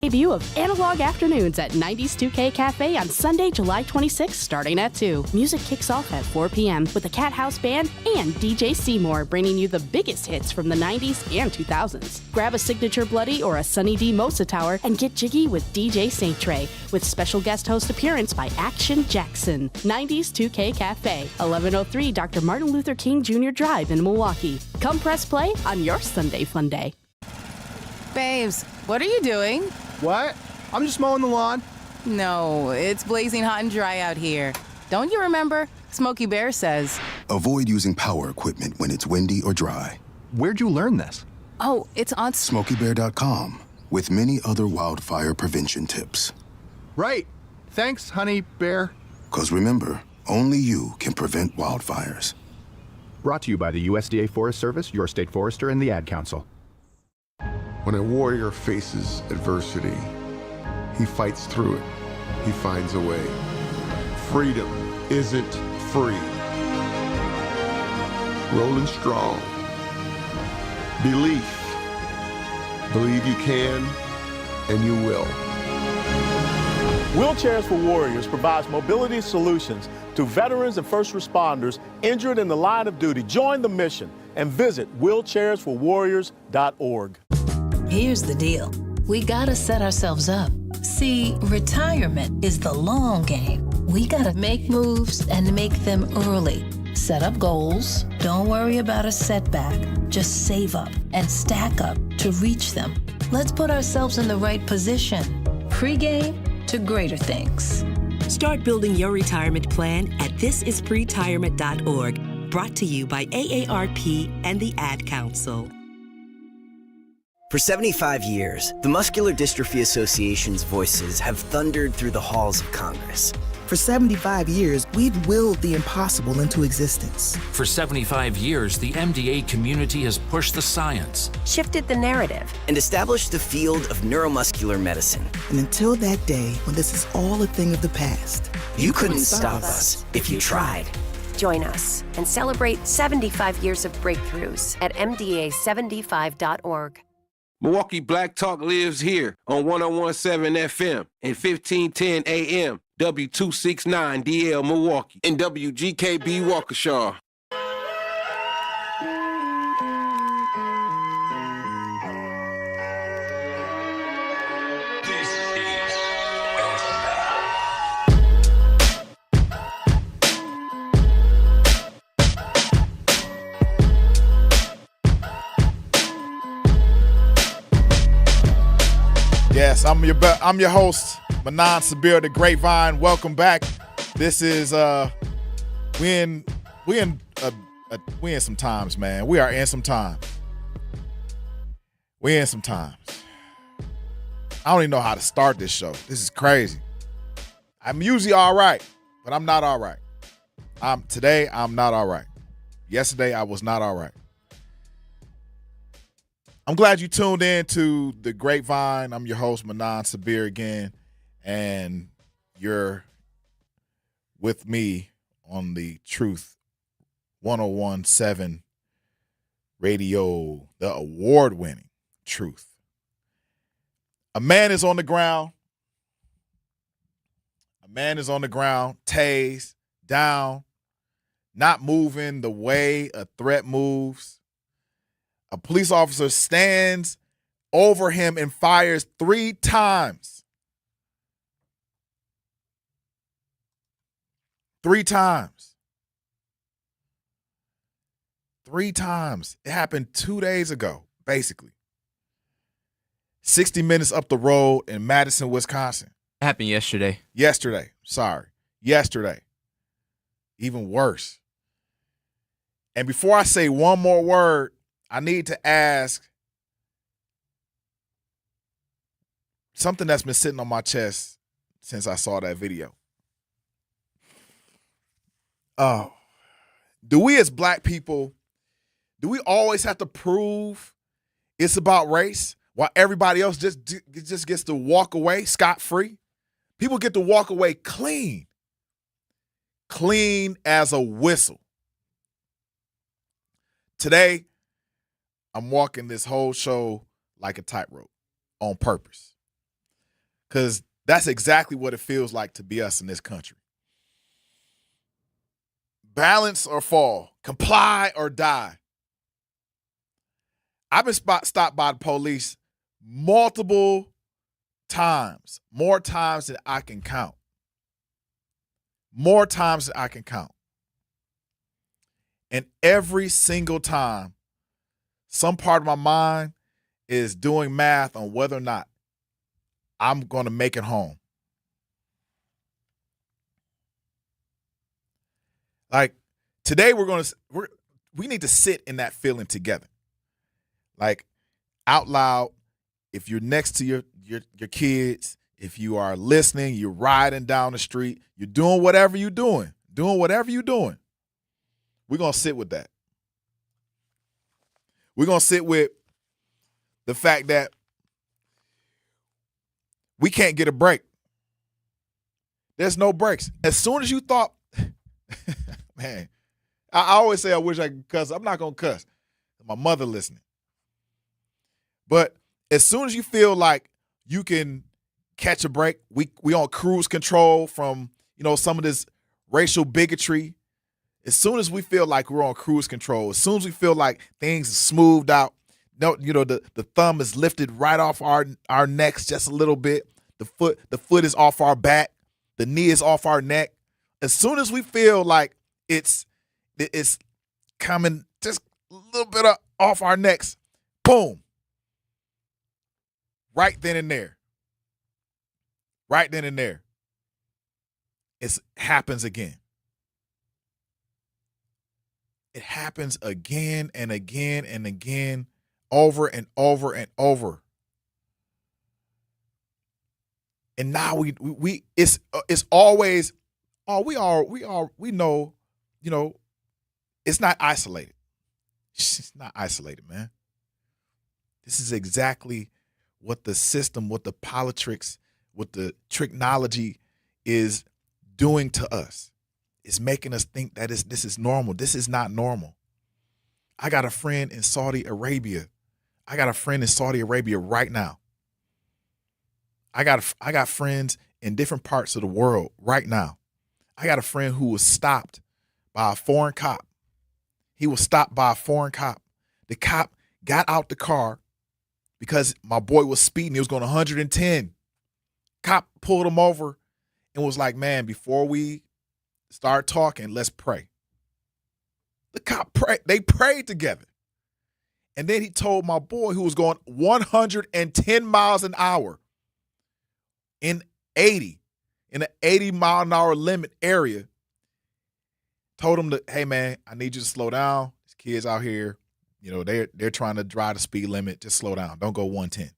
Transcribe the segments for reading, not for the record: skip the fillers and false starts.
Debut of Analog Afternoons at 90s 2K Cafe on Sunday, July 26th, starting at 2. Music kicks off at 4 p.m. with the Cat House Band and DJ Seymour bringing you the biggest hits from the 90s and 2000s. Grab a signature Bloody or a Sunny D Mosa Tower and get jiggy with DJ Saint Trey with special guest host appearance by Action Jackson. 90s 2K Cafe, 1103 Dr. Martin Luther King Jr. Drive in Milwaukee. Come press play on your Sunday fun day. Babes, what are you doing? What? I'm just mowing the lawn. No, it's blazing hot and dry out here. Don't you remember? Smokey Bear says. Avoid using power equipment when it's windy or dry. Where'd you learn this? Oh, it's on SmokeyBear.com with many other wildfire prevention tips. Right. Thanks, honey bear. 'Cause remember, only you can prevent wildfires. Brought to you by the USDA Forest Service, your state forester, and the Ad Council. When a warrior faces adversity, he fights through it. He finds a way. Freedom isn't free. Rolling strong. Belief. Believe you can, and you will. Wheelchairs for Warriors provides mobility solutions to veterans and first responders injured in the line of duty. Join the mission and visit wheelchairsforwarriors.org. Here's the deal. We gotta set ourselves up. See, retirement is the long game. We gotta make moves and make them early. Set up goals. Don't worry about a setback. Just save up and stack up to reach them. Let's put ourselves in the right position. Pre-game to greater things. Start building your retirement plan at thisispretirement.org. Brought to you by AARP and the Ad Council. For 75 years, the Muscular Dystrophy Association's voices have thundered through the halls of Congress. For 75 years, we've willed the impossible into existence. For 75 years, the MDA community has pushed the science, shifted the narrative, and established the field of neuromuscular medicine. And until that day, when this is all a thing of the past, you couldn't stop us if you tried. Join us and celebrate 75 years of breakthroughs at MDA75.org. Milwaukee Black Talk lives here on 101.7 FM and 1510 AM, W269DL Milwaukee, and WGKB Waukesha. Yes, I'm your host, Manan Sabir, the Grapevine. Welcome back. This is we in some times, man. We are in some times. We in some times. I don't even know how to start this show. This is crazy. I'm usually all right, but I'm not all right. Today I'm not all right. Yesterday I was not all right. I'm glad you tuned in to the Grapevine. I'm your host, Manan Sabir, again, and you're with me on the Truth 101.7 radio, the award-winning Truth. A man is on the ground. A man is on the ground, tased, down, not moving the way a threat moves. A police officer stands over him and fires 3 times. 3 times. 3 times. It happened 2 days ago, basically. 60 minutes up the road in Madison, Wisconsin. It happened yesterday. Yesterday. Even worse. And before I say one more word, I need to ask something that's been sitting on my chest since I saw that video. Oh, do we as black people, do we always have to prove it's about race while everybody else just gets to walk away scot-free? People get to walk away clean as a whistle. Today, I'm walking this whole show like a tightrope on purpose. because that's exactly what it feels like to be us in this country. Balance or fall, comply or die. I've been stopped by the police multiple times, more times than I can count. More times than I can count. And every single time, some part of my mind is doing math on whether or not I'm going to make it home. Like today, we need to sit in that feeling together. Like out loud, if you're next to your kids, if you are listening, you're riding down the street, you're doing whatever you're doing, we're going to sit with that. We're going to sit with the fact that we can't get a break. There's no breaks. As soon as you thought, man, I always say I wish I could cuss. I'm not going to cuss. My mother listening. But as soon as you feel like you can catch a break, we on cruise control from, some of this racial bigotry. As soon as we feel like we're on cruise control, as soon as we feel like things are smoothed out, the thumb is lifted right off our necks just a little bit. The foot is off our back. The knee is off our neck. As soon as we feel like it's coming just a little bit off our necks, boom. Right then and there. It happens again. It happens again and again and again, over and over and over. And now it's always, we know, it's not isolated. It's not isolated, man. This is exactly what the system, what the politics, what the technology is doing to us. It's making us think that this is normal. This is not normal. I got a friend in Saudi Arabia. Right now. I got friends in different parts of the world right now. I got a friend who was stopped by a foreign cop. He was stopped by a foreign cop. The cop got out the car because my boy was speeding. He was going 110. Cop pulled him over and was like, man, before we start talking, let's pray. The cop prayed. They prayed together. And then he told my boy, who was going 110 miles an hour in an 80 mile an hour limit area, told him to, hey man, I need you to slow down. These kids out here, they're trying to drive the speed limit. Just slow down. Don't go 110.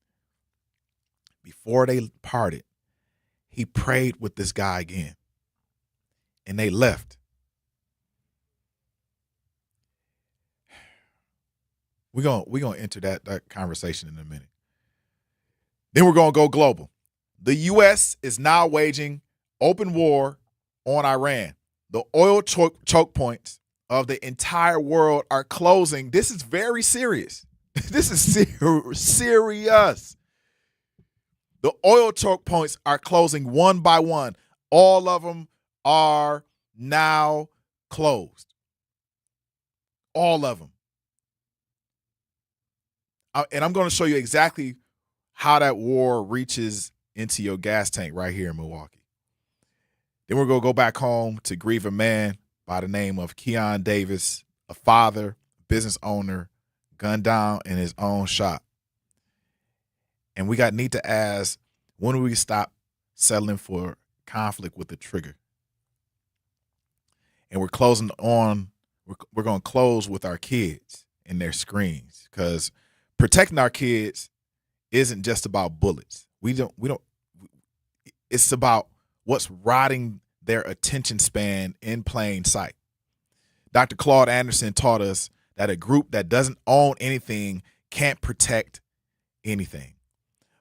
Before they parted, he prayed with this guy again. And they left. We're gonna enter that conversation in a minute. Then we're gonna go global. The U.S. is now waging open war on Iran. The oil choke points of the entire world are closing. This is very serious. This is serious. The oil choke points are closing one by one. All of them are now closed. All of them. And I'm going to show you exactly how that war reaches into your gas tank right here in Milwaukee. Then we're going to go back home to grieve a man by the name of Keon Davis, a father, business owner, gunned down in his own shop. And we need to ask, when do we stop settling for conflict with the trigger? And we're going to close with our kids and their screens, because protecting our kids isn't just about bullets. It's about what's rotting their attention span in plain sight. Dr. Claude Anderson taught us that a group that doesn't own anything can't protect anything.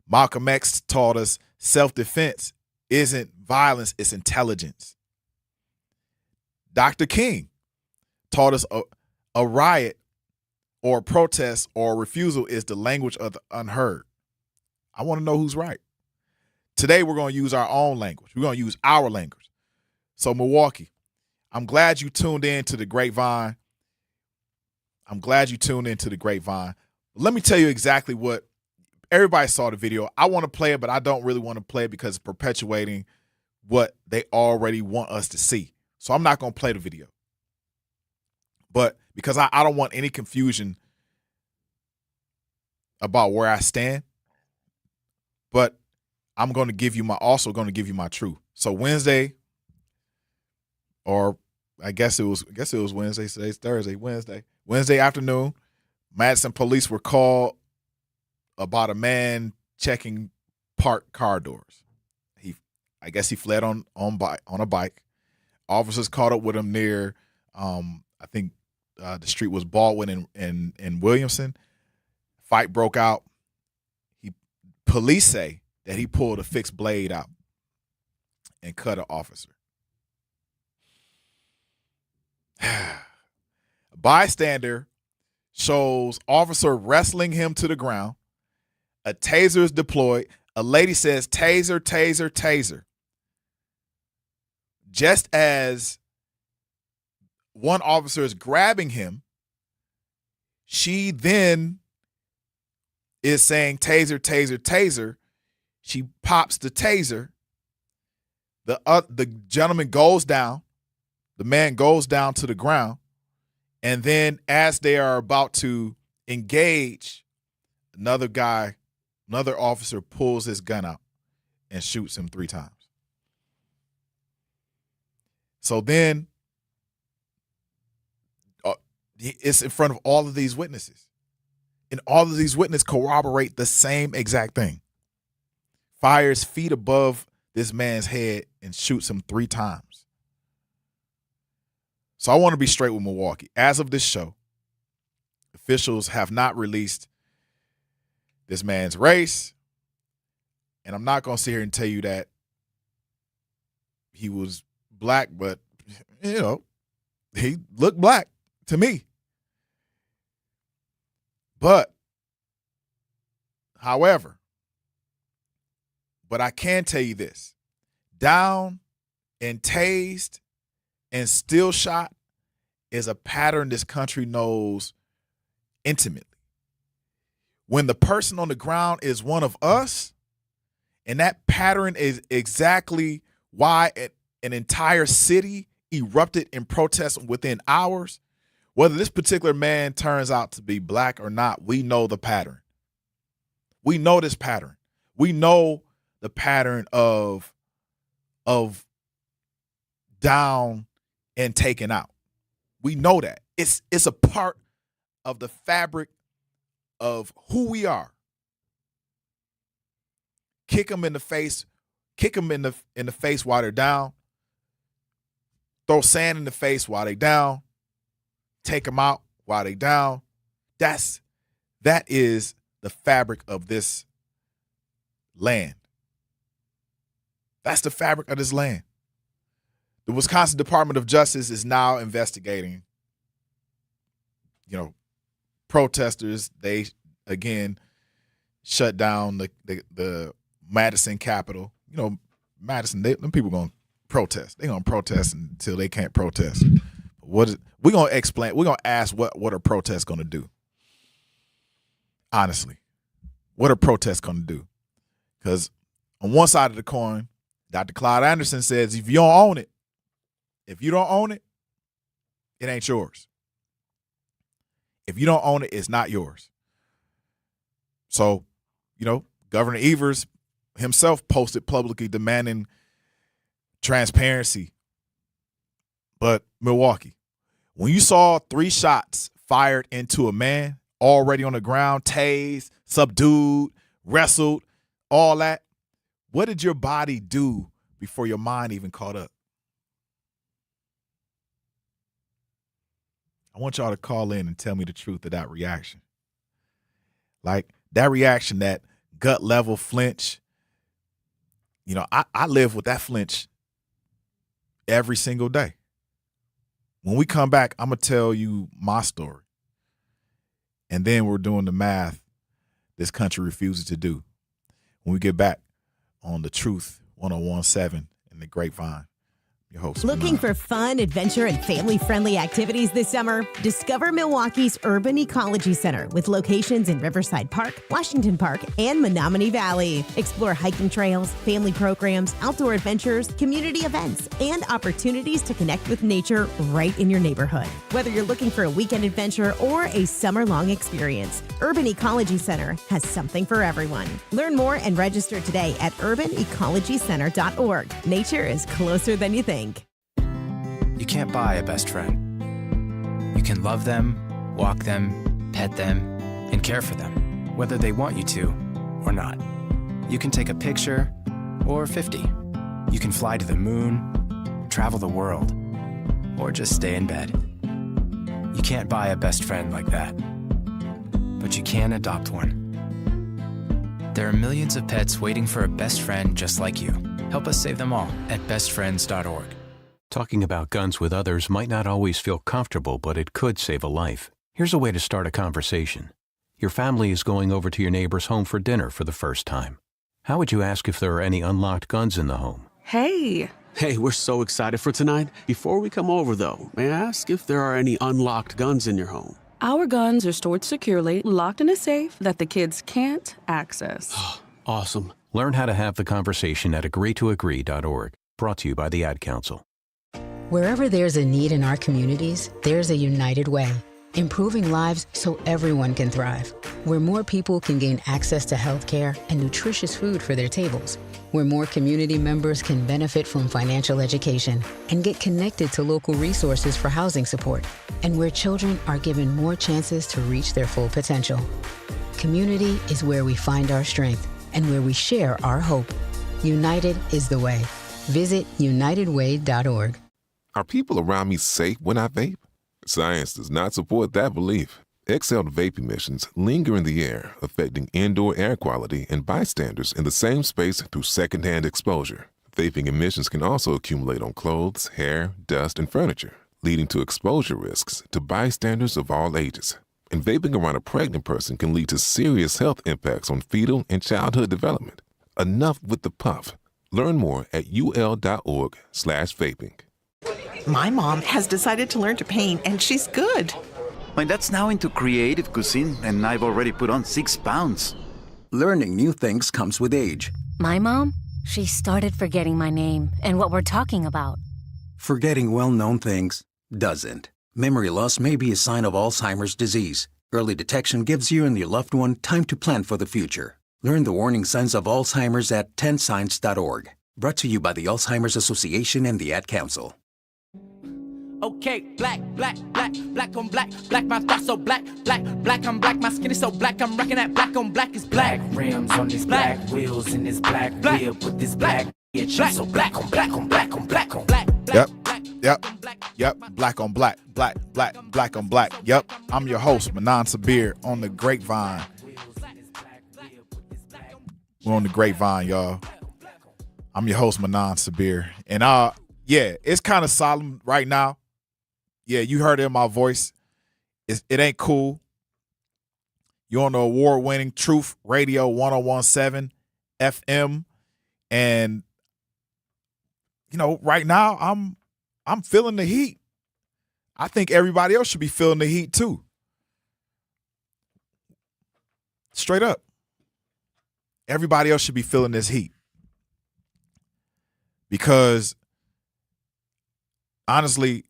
Malcolm X taught us self-defense isn't violence, it's intelligence. Dr. King taught us a riot or a protest or a refusal is the language of the unheard. I want to know who's right. today we're going to use our own language. We're going to use our language. So Milwaukee, I'm glad you tuned in to the Grapevine. Let me tell you exactly what everybody saw the video. I want to play it, but I don't really want to play it because it's perpetuating what they already want us to see. So I'm not going to play the video. But because I don't want any confusion about where I stand, but I'm going to give you my truth. So Wednesday, or I guess it was Wednesday. Today's Thursday. Wednesday afternoon, Madison police were called about a man checking parked car doors. I guess he fled on a bike. Officers caught up with him near, I think the street was Baldwin and Williamson. Fight broke out. Police say that he pulled a fixed blade out and cut an officer. A bystander shows officer wrestling him to the ground. A taser is deployed. A lady says, "Taser, taser, taser." Just as one officer is grabbing him, she then is saying, "Taser, taser, taser." She pops the taser. The gentleman goes down. The man goes down to the ground. And then as they are about to engage, another officer pulls his gun out and shoots him 3 times. So then it's in front of all of these witnesses. And all of these witnesses corroborate the same exact thing. Fires feet above this man's head and shoots him 3 times. So I want to be straight with Milwaukee. As of this show, officials have not released this man's race. And I'm not going to sit here and tell you that he was black, but, he looked black to me. But I can tell you this. Down and tased and still shot is a pattern this country knows intimately. When the person on the ground is one of us, and that pattern is exactly why an entire city erupted in protest within hours, whether this particular man turns out to be black or not, we know the pattern. We know this pattern. We know the pattern of down and taken out. We know that. It's a part of the fabric of who we are. Kick them in the face while they're down. Throw sand in the face while they down. Take them out while they down. That is the fabric of this land. That's the fabric of this land. The Wisconsin Department of Justice is now investigating, protesters. They, again, shut down the Madison Capitol. Madison, them people going to protest. They're going to protest until they can't protest. We're going to explain. We're going to ask what are protests going to do? Honestly, what are protests going to do? Because on one side of the coin, Dr. Clyde Anderson says, if you don't own it, it ain't yours. If you don't own it, it's not yours. So, Governor Evers himself posted publicly demanding transparency. But Milwaukee, when you saw 3 shots fired into a man already on the ground, tased, subdued, wrestled, all that, what did your body do before your mind even caught up? I want y'all to call in and tell me the truth of that reaction. Like that reaction, that gut level flinch. I live with that flinch every single day. When we come back, I'm going to tell you my story. And then we're doing the math this country refuses to do. When we get back on the Truth 101.7 in the Grapevine. Your host. Looking for fun, adventure, and family-friendly activities this summer? Discover Milwaukee's Urban Ecology Center with locations in Riverside Park, Washington Park, and Menominee Valley. Explore hiking trails, family programs, outdoor adventures, community events, and opportunities to connect with nature right in your neighborhood. Whether you're looking for a weekend adventure or a summer-long experience, Urban Ecology Center has something for everyone. Learn more and register today at urbanecologycenter.org. Nature is closer than you think. You can't buy a best friend. You can love them, walk them, pet them, and care for them, whether they want you to or not. You can take a picture or 50. You can fly to the moon, travel the world, or just stay in bed. You can't buy a best friend like that, but you can adopt one. There are millions of pets waiting for a best friend just like you. Help us save them all at bestfriends.org. Talking about guns with others might not always feel comfortable, but it could save a life. Here's a way to start a conversation. Your family is going over to your neighbor's home for dinner for the first time. How would you ask if there are any unlocked guns in the home? Hey, we're so excited for tonight. Before we come over, though, may I ask if there are any unlocked guns in your home? Our guns are stored securely, locked in a safe that the kids can't access. Awesome. Learn how to have the conversation at agreetoagree.org. Brought to you by the Ad Council. Wherever there's a need in our communities, there's a United Way, improving lives so everyone can thrive. Where more people can gain access to health care and nutritious food for their tables. Where more community members can benefit from financial education and get connected to local resources for housing support. And where children are given more chances to reach their full potential. Community is where we find our strength and where we share our hope. United is the way. Visit unitedway.org. Are people around me safe when I vape? Science does not support that belief. Exhaled vape emissions linger in the air, affecting indoor air quality and bystanders in the same space through secondhand exposure. Vaping emissions can also accumulate on clothes, hair, dust, and furniture, leading to exposure risks to bystanders of all ages. And vaping around a pregnant person can lead to serious health impacts on fetal and childhood development. Enough with the puff. Learn more at ul.org/vaping. My mom has decided to learn to paint, and she's good. My dad's now into creative cuisine, and I've already put on 6 pounds. Learning new things comes with age. My mom, she started forgetting my name and what we're talking about. Forgetting well-known things doesn't. Memory loss may be a sign of Alzheimer's disease. Early detection gives you and your loved one time to plan for the future. Learn the warning signs of Alzheimer's at 10signs.org. Brought to you by the Alzheimer's Association and the Ad Council. Okay, black on black, my thoughts so black on black, my skin is so black, I'm rocking that black on black is black. Rims on this black wheels in this black wheel, put this black bitch on so black on black on black on black on black. Yep, black on black, black on black. Yep, I'm your host, Manan Sabir, on the Grapevine. We're on the Grapevine, y'all. I'm your host, Manan Sabir. And yeah, it's kind of solemn right now. Yeah, you heard it in my voice. It ain't cool. You're on the award-winning Truth Radio 101.7 FM. And, you know, right now I'm feeling the heat. I think everybody else should be feeling the heat too. Straight up. Everybody else should be feeling this heat. Because honestly,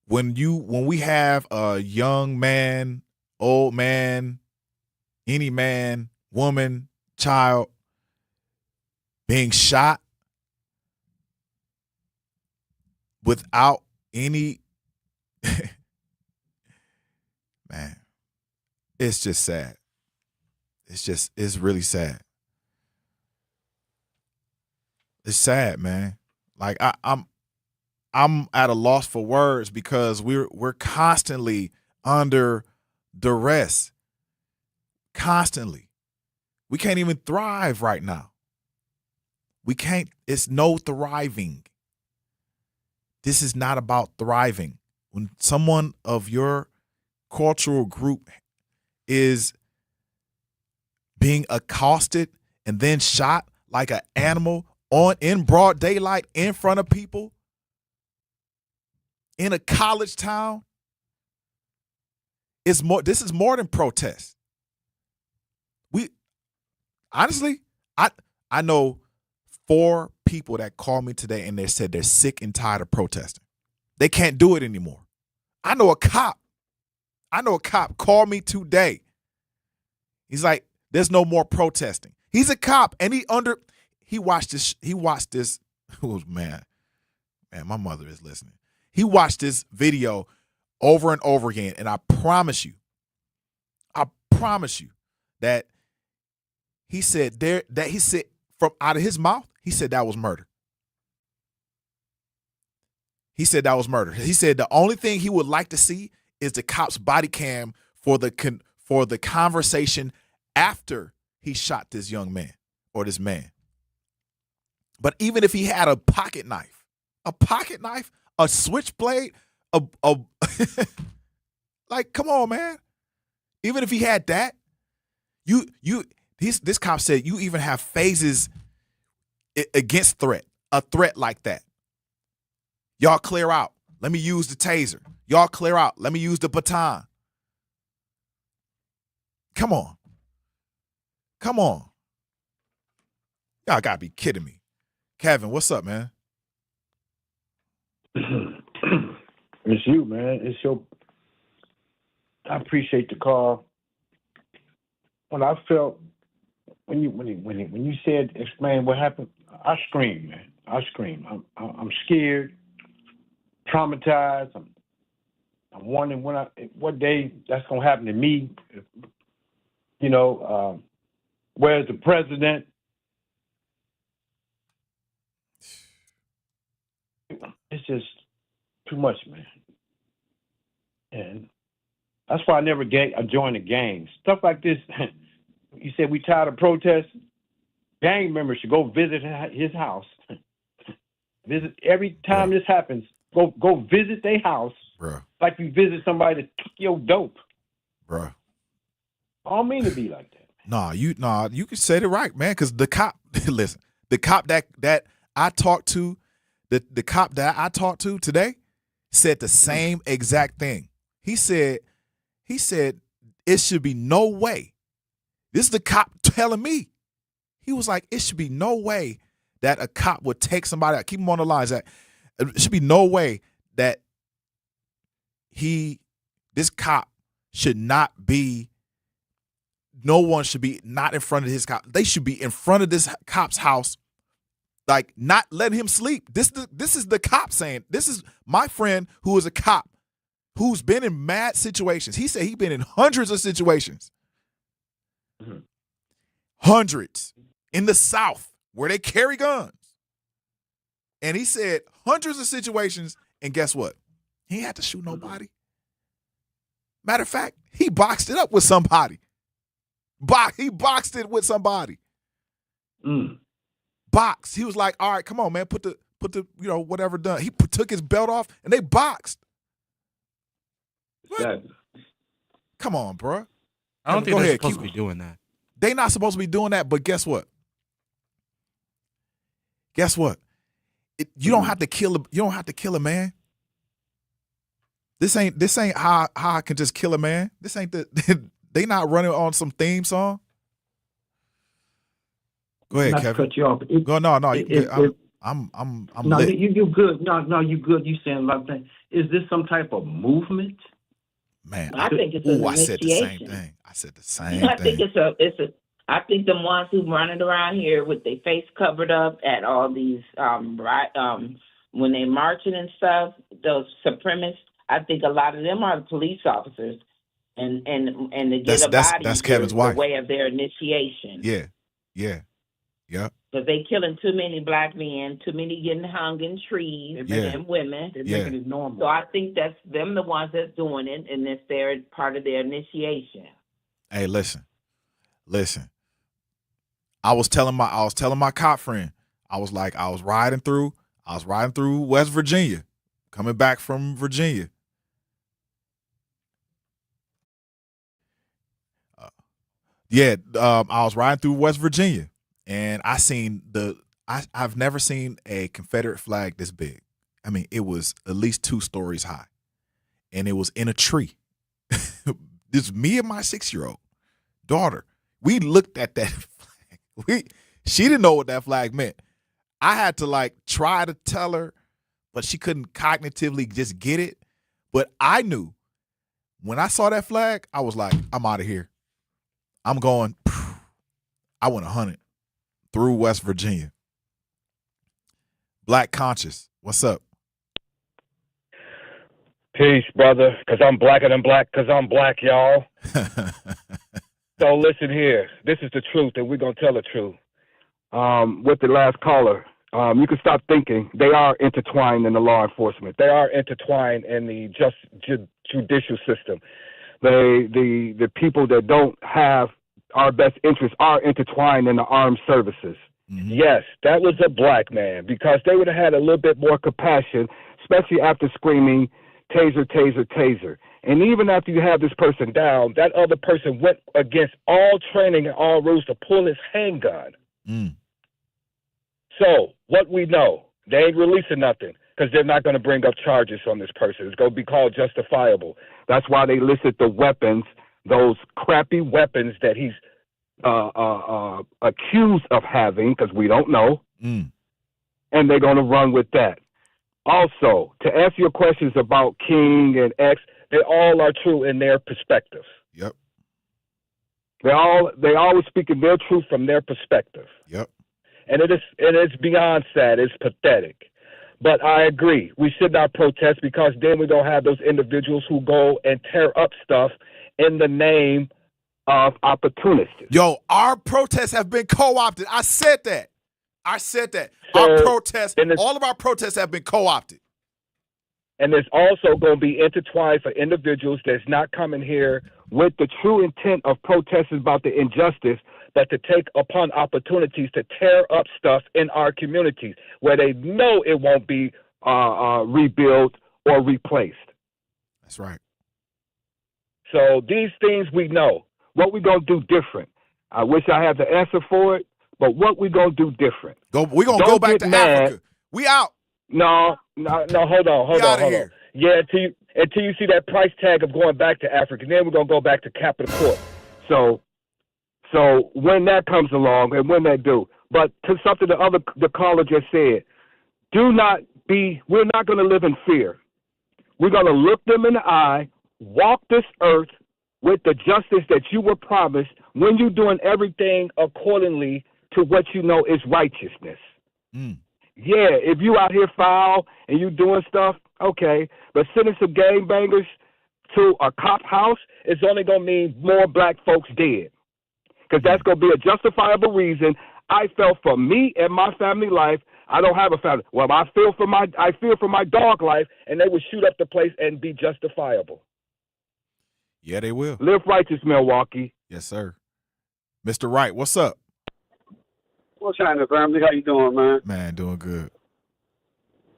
when we have a young man, old man, any man, woman, child being shot without any man, it's just sad. It's really sad. It's sad, man. Like I'm at a loss for words because we're constantly under duress. Constantly. We can't even thrive right now. We can't, it's no thriving. This is not about thriving. When someone of your cultural group is being accosted and then shot like an animal in broad daylight in front of people in a college town. This is more than protest. Honestly, I know 4 people that called me today and they said they're sick and tired of protesting. They can't do it anymore. I know a cop called me today. He's like, there's no more protesting. He's a cop and he watched this. Oh, man, my mother is listening. He watched this video over and over again. And I promise you that he said from out of his mouth, he said that was murder. He said that was murder. He said the only thing he would like to see is the cop's body cam for the conversation after he shot this young man or this man. But even if he had a pocket knife, a switchblade, like, come on, man. Even if he had that, this cop said you even have phases against a threat like that. Y'all clear out. Let me use the taser. Y'all clear out. Let me use the baton. Come on. Y'all gotta be kidding me. Kevin, what's up, man? It's you, man. It's your. I appreciate the call. When I felt when you said explain what happened, I screamed, man. I screamed. I'm scared, traumatized. I'm wondering what day that's gonna happen to me. Where's the president? It's just too much, man. And that's why I never joined the gang. Stuff like this, you said we tired of protests. Gang members should go visit his house. Visit every time this happens. Go visit their house. Bruh. Like you visit somebody that took your dope. Bruh. I don't mean to be like that. You can say it right, man, because the cop, listen, the cop that I talked to, the cop that I talked to today said the same exact thing. He said it should be no way. This is the cop telling me. He was like, it should be no way that a cop would take somebody out. Keep him on the line, Zach. It should be no way that this cop should not be, no one should be not in front of his cop. They should be in front of this cop's house, like not letting him sleep. This is the cop saying, this is my friend who is a cop who's been in mad situations. He said he's been in hundreds of situations. Mm-hmm. Hundreds in the South where they carry guns. And he said hundreds of situations, and guess what? He ain't had to shoot nobody. Matter of fact, he boxed it up with somebody. He boxed it with somebody. Boxed. He was like, all right, come on, man, put the whatever done. He took his belt off, and they boxed. Exactly. Come on, bro. I don't think they're supposed to be doing that. They not supposed to be doing that, but guess what? You don't have to kill a man. This ain't how I can just kill a man. This ain't they not running on some theme song. Go ahead, not Kevin. To cut you off. I'm no, lit. you good. No, you good. You saying a lot of things. Is this some type of movement? Man, I think it's an I said the same initiation. thing. I said the same I thing. think I think the ones who running around here with their face covered up at all these when they marching and stuff, those supremacists, I think a lot of them are the police officers, and to get a body that's Kevin's is wife. the way of their initiation. Yeah. Because they killing too many black men, too many getting hung in trees, and women. They're making it normal. So I think that's them the ones that's doing it, and it's their part of their initiation. Hey, listen. I was telling my cop friend, I was riding through West Virginia, coming back from Virginia. I was riding through West Virginia, and I've never seen a Confederate flag this big. I mean, it was at least 2 stories high, and it was in a tree. This me and my 6-year-old daughter. We looked at that flag. She didn't know what that flag meant. I had to try to tell her, but she couldn't cognitively just get it. But I knew when I saw that flag, I was like, I'm out of here. I'm going. I went 100 through West Virginia. Black Conscious, what's up? Peace, brother, because I'm blacker than black, because I'm black, y'all. So listen here. This is the truth, and we're going to tell the truth. With the last caller, you can stop thinking. They are intertwined in the law enforcement. They are intertwined in the judicial system. The people that don't have our best interests are intertwined in the armed services. Mm-hmm. Yes, that was a black man, because they would have had a little bit more compassion, especially after screaming, taser, taser, taser. And even after you have this person down, that other person went against all training and all rules to pull his handgun. Mm. So what we know, they ain't releasing nothing because they're not going to bring up charges on this person. It's going to be called justifiable. That's why they listed the weapons, those crappy weapons that he's accused of having, because we don't know. Mm. And they're going to run with that. Also, to answer your questions about King and X, they all are true in their perspectives. Yep. They always speaking their truth from their perspective. Yep. And it's beyond sad. It's pathetic. But I agree. We should not protest, because then we're going to have those individuals who go and tear up stuff in the name of opportunists. Yo, our protests have been co-opted. I said that. So, all of our protests have been co-opted. And there's also going to be intertwined for individuals that's not coming here with the true intent of protesting about the injustice, but to take upon opportunities to tear up stuff in our communities where they know it won't be rebuilt or replaced. That's right. So these things we know. What we going to do different? I wish I had the answer for it, but what we going to do different? We're going to go back to Africa. We out. No, hold on. Yeah, until you see that price tag of going back to Africa, then we're going to go back to Capitol Court. So when that comes along and when that do, but to something the caller just said, we're not going to live in fear. We're going to look them in the eye, walk this earth with the justice that you were promised when you're doing everything accordingly to what you know is righteousness. Mm. Yeah, if you out here foul and you doing stuff, okay, but sending some gangbangers to a cop house is only going to mean more black folks dead, because that's going to be a justifiable reason. I felt for me and my family life. I don't have a family. Well, I fear for my dog life, and they would shoot up the place and be justifiable. Yeah, they will. Live righteous, Milwaukee. Yes, sir. Mr. Wright, what's up? What's happening, family? How you doing, man? Man, doing good.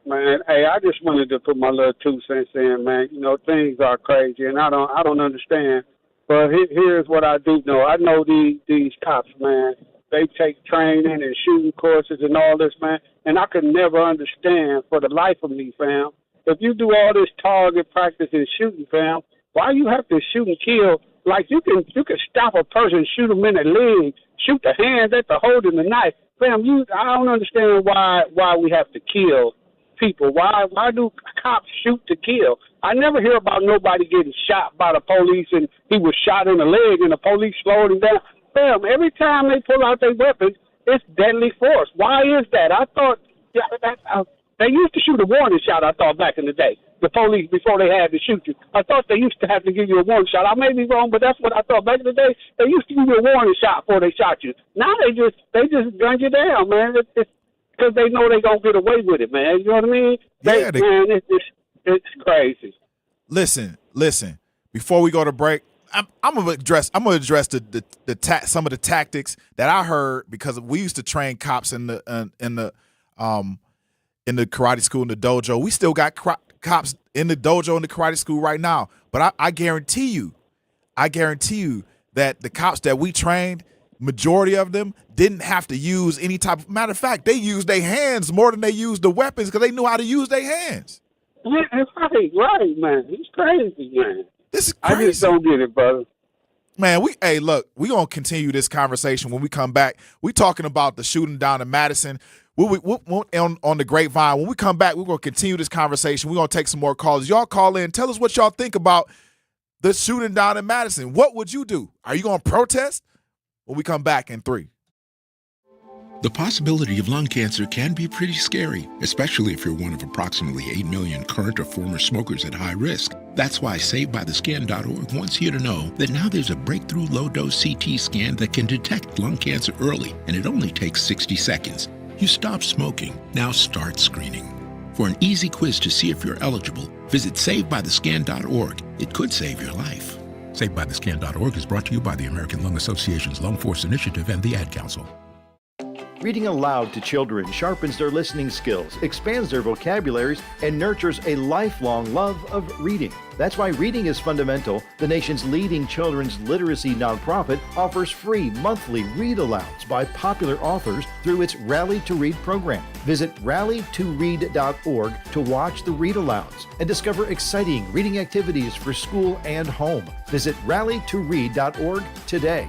Man, hey, I just wanted to put my little 2 cents in, man. You know, things are crazy, and I don't understand. But here's what I do know. I know these cops, man. They take training and shooting courses and all this, man. And I could never understand for the life of me, fam. If you do all this target practice and shooting, fam, why you have to shoot and kill? Like you can stop a person, shoot them in the leg, shoot the hands at the holding the knife. Fam, I don't understand why we have to kill people. Why do cops shoot to kill? I never hear about nobody getting shot by the police and he was shot in the leg and the police slowed him down. Fam, every time they pull out their weapons, it's deadly force. Why is that? I thought they used to shoot a warning shot, I thought, back in the day. The police, before they had to shoot you. I thought they used to have to give you a warning shot. I may be wrong, but that's what I thought. Back in the day, they used to give you a warning shot before they shot you. Now they just gun you down, man. It's because they know they're going to get away with it, man. You know what I mean? Man, it's crazy. Listen. Before we go to break, I'm gonna address some of the tactics that I heard, because we used to train cops in the karate school, in the dojo. We still got cops in the dojo in the karate school right now. But I guarantee you that the cops that we trained, majority of them didn't have to use any type of, matter of fact, they used their hands more than they used the weapons because they knew how to use their hands. Yeah, right, man. It's crazy, man. This is crazy. I just don't get it, brother. Man, look, we're going to continue this conversation when we come back. We talking about the shooting down in Madison. On the Grapevine. When we come back, we're going to continue this conversation. We're going to take some more calls. Y'all call in. Tell us what y'all think about the shooting down in Madison. What would you do? Are you going to protest? When we come back in 3. The possibility of lung cancer can be pretty scary, especially if you're one of approximately 8 million current or former smokers at high risk. That's why SaveByTheScan.org wants you to know that now there's a breakthrough low-dose CT scan that can detect lung cancer early, and it only takes 60 seconds. You stop smoking. Now start screening. For an easy quiz to see if you're eligible, visit SaveByTheScan.org. It could save your life. SaveByTheScan.org is brought to you by the American Lung Association's Lung Force Initiative and the Ad Council. Reading aloud to children sharpens their listening skills, expands their vocabularies, and nurtures a lifelong love of reading. That's why Reading is Fundamental, the nation's leading children's literacy nonprofit, offers free monthly read-alouds by popular authors through its Rally to Read program. Visit rallytoread.org to watch the read-alouds and discover exciting reading activities for school and home. Visit rallytoread.org today.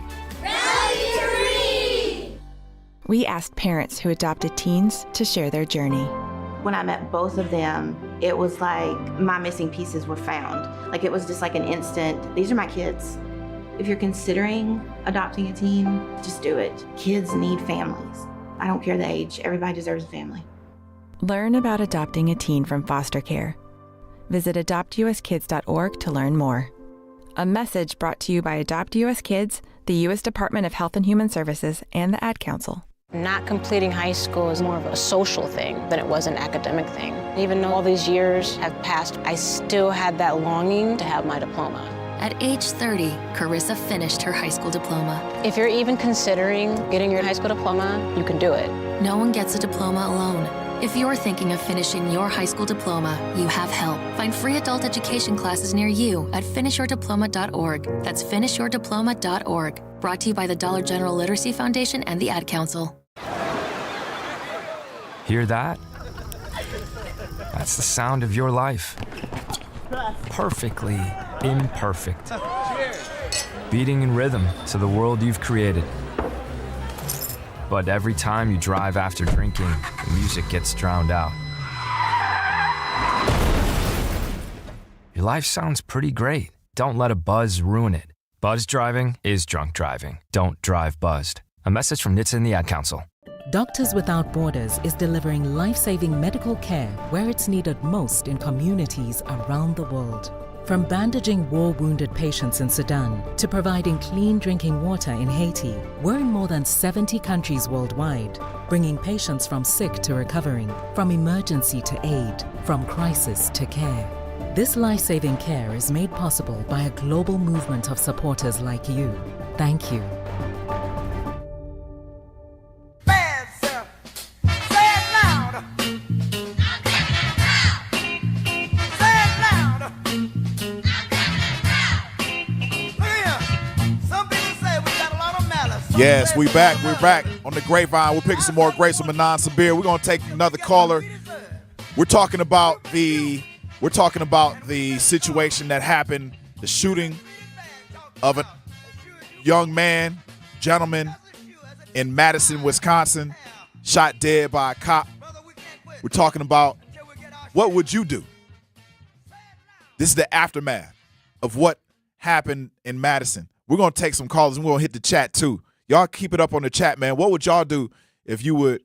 We asked parents who adopted teens to share their journey. When I met both of them, it was like my missing pieces were found. Like it was just like an instant, these are my kids. If you're considering adopting a teen, just do it. Kids need families. I don't care the age, everybody deserves a family. Learn about adopting a teen from foster care. Visit adoptuskids.org to learn more. A message brought to you by Adopt US Kids, the U.S. Department of Health and Human Services, and the Ad Council. Not completing high school is more of a social thing than it was an academic thing. Even though all these years have passed, I still had that longing to have my diploma. At age 30, Carissa finished her high school diploma. If you're even considering getting your high school diploma, you can do it. No one gets a diploma alone. If you're thinking of finishing your high school diploma, you have help. Find free adult education classes near you at finishyourdiploma.org. That's finishyourdiploma.org. Brought to you by the Dollar General Literacy Foundation and the Ad Council. Hear that? That's the sound of your life. Perfectly imperfect. Beating in rhythm to the world you've created. But every time you drive after drinking, the music gets drowned out. Your life sounds pretty great. Don't let a buzz ruin it. Buzz driving is drunk driving. Don't drive buzzed. A message from NHTSA and the Ad Council. Doctors Without Borders is delivering life-saving medical care where it's needed most in communities around the world. From bandaging war-wounded patients in Sudan to providing clean drinking water in Haiti, we're in more than 70 countries worldwide, bringing patients from sick to recovering, from emergency to aid, from crisis to care. This life-saving care is made possible by a global movement of supporters like you. Thank you. Yes, we're back on the Grapevine. We're picking some more grapes from Manon Sabir. We're gonna take another caller. We're talking about the situation that happened, the shooting of a young gentleman in Madison, Wisconsin, shot dead by a cop. We're talking about what would you do? This is the aftermath of what happened in Madison. We're gonna take some calls and we're gonna hit the chat too. Y'all keep it up on the chat, man. What would y'all do if you were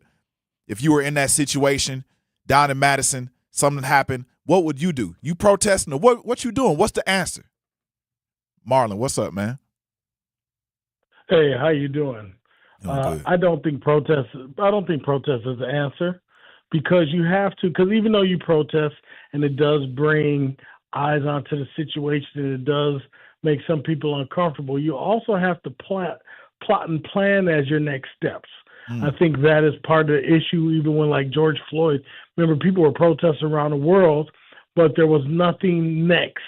in that situation down in Madison, something happened? What would you do? You protesting or what you doing? What's the answer? Marlon, what's up, man? Hey, how you doing? I don't think protest is the answer, because you have to, because even though you protest and it does bring eyes onto the situation and it does make some people uncomfortable, you also have to plot and plan as your next steps. I think that is part of the issue, even when like George Floyd, remember people were protesting around the world, but there was nothing next.